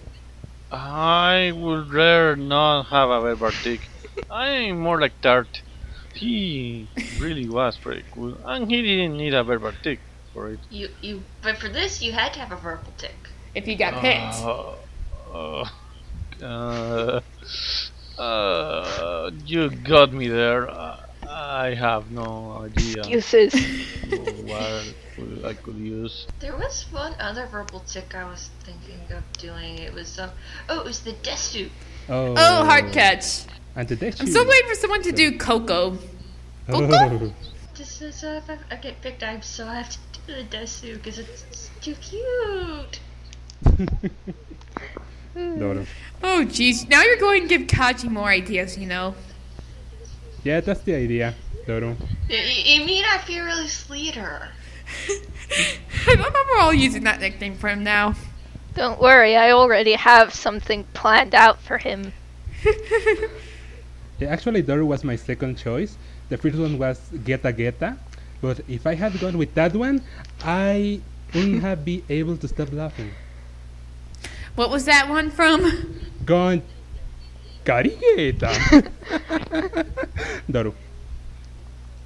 I would rather not have a verbal tick. I'm more like Tart. He really was pretty cool, and he didn't need a verbal tick for it. But for this, you had to have a verbal tick. If you got picked. You got me there. I have no idea Excuses. what I could use. There was one other verbal tick I was thinking of doing. It was it was the desu. Oh, Oh, hard catch. And the I'm still waiting for someone to do Coco. Oh. Just so if I get picked, I have to do the desu because it's too cute. Doru. Oh, jeez. Now you're going to give Kaji more ideas, you know. Yeah, that's the idea, Doru. You mean I fearless leader? I love how we're all using that nickname for him now. Don't worry, I already have something planned out for him. Yeah, actually, Doru was my second choice. The first one was Geta Geta, but if I had gone with that one, I wouldn't have been able to stop laughing. What was that one from? Gone Karigeta. Doru.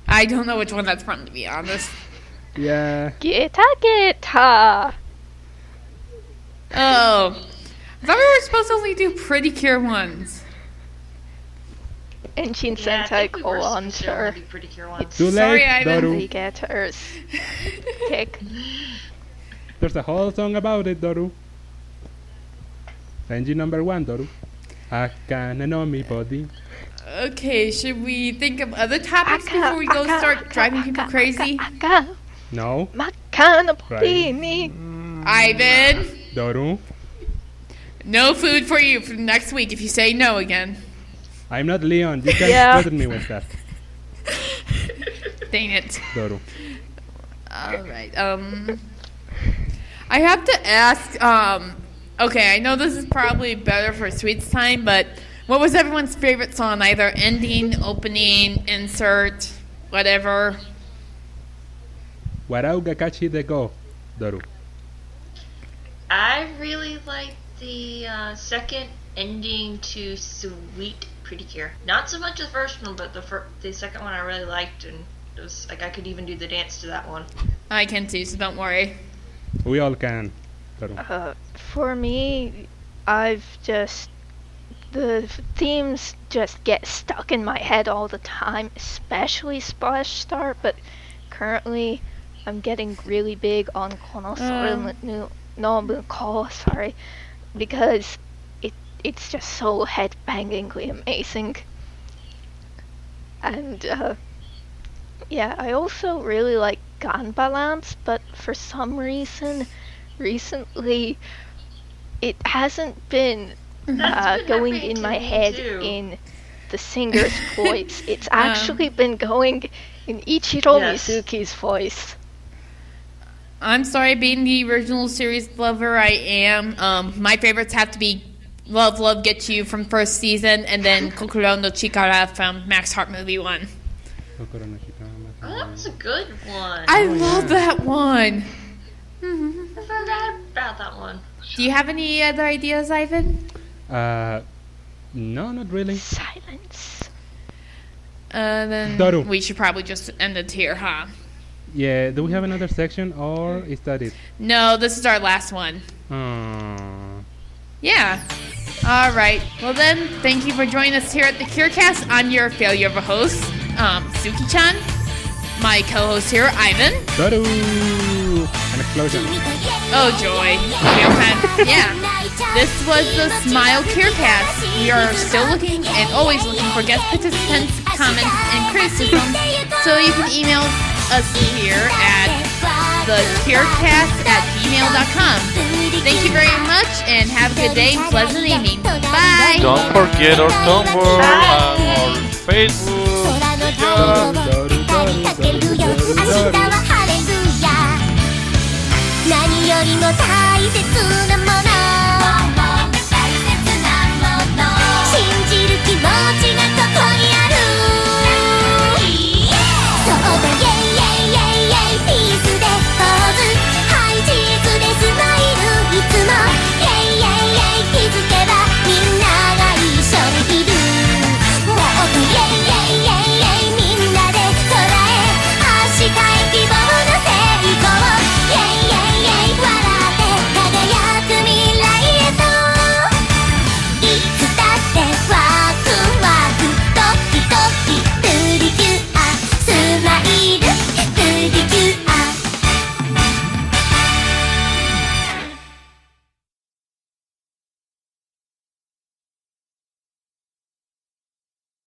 I don't know which one that's from, to be honest. Yeah. Geta Geta! Oh. I thought we were supposed to only do pretty cure ones. And Shin Yeah, I Sentai think we were colon still gonna sure. do Pretty Cure once. Too Sorry, late, Ivan. Doru. We get hers. Kick. There's a whole song about it, Doru. Engine number 1, Doru. Akane no mi body. Okay, should we think of other topics before we go start driving people crazy? No. Makana Polini. Ivan, Doru. no food for you for next week if you say no again. I'm not Leon. You can't Yeah. threaten me with that. Dang it. Doru. Alright, I have to ask, okay, I know this is probably better for Sweets time, but what was everyone's favorite song? Either ending, opening, insert, whatever. Warau Gakachi de go, Doru. I really like the second ending to Sweet Pretty Cure. Not so much the first one, but the second one I really liked, and it was like I could even do the dance to that one. I can too, so don't worry. We all can. Doru. For me, the themes just get stuck in my head all the time, especially Splash Star, but currently I'm getting really big on Konosuke no Muko, sorry, because it's just so headbangingly amazing. And yeah, I also really like Gun Balance, but for some reason recently it hasn't been going in my head in the singer's voice. It's actually been going in Ichiro Mizuki's voice. I'm sorry, being the original series lover I am, my favorites have to be Love, Love, Get You from first season, and then Kokoro no Chikara from Max Heart Movie 1. Oh, that was a good one. I love that one. I forgot about that one. Do you have any other ideas, Ivan? No, not really. Silence. Then Doru. we should probably just end it here, huh? Yeah, do we have another section or is that it? No, this is our last one. Yeah. All right. Well then, thank you for joining us here at the CureCast. I'm your failure of a host, Suki-chan. My co-host here, Ivan. Doru! An explosion. Oh joy. Yeah. This was the Smile CureCast. We are still looking and always looking for guest participants, comments, and criticism. So you can email us here at thecurecast@gmail.com. Thank you very much and have a good day and pleasant evening. Bye! Don't forget our Tumblr and our Facebook. 空の向こうで光りかけるよ明日は晴れるや何よりも大切な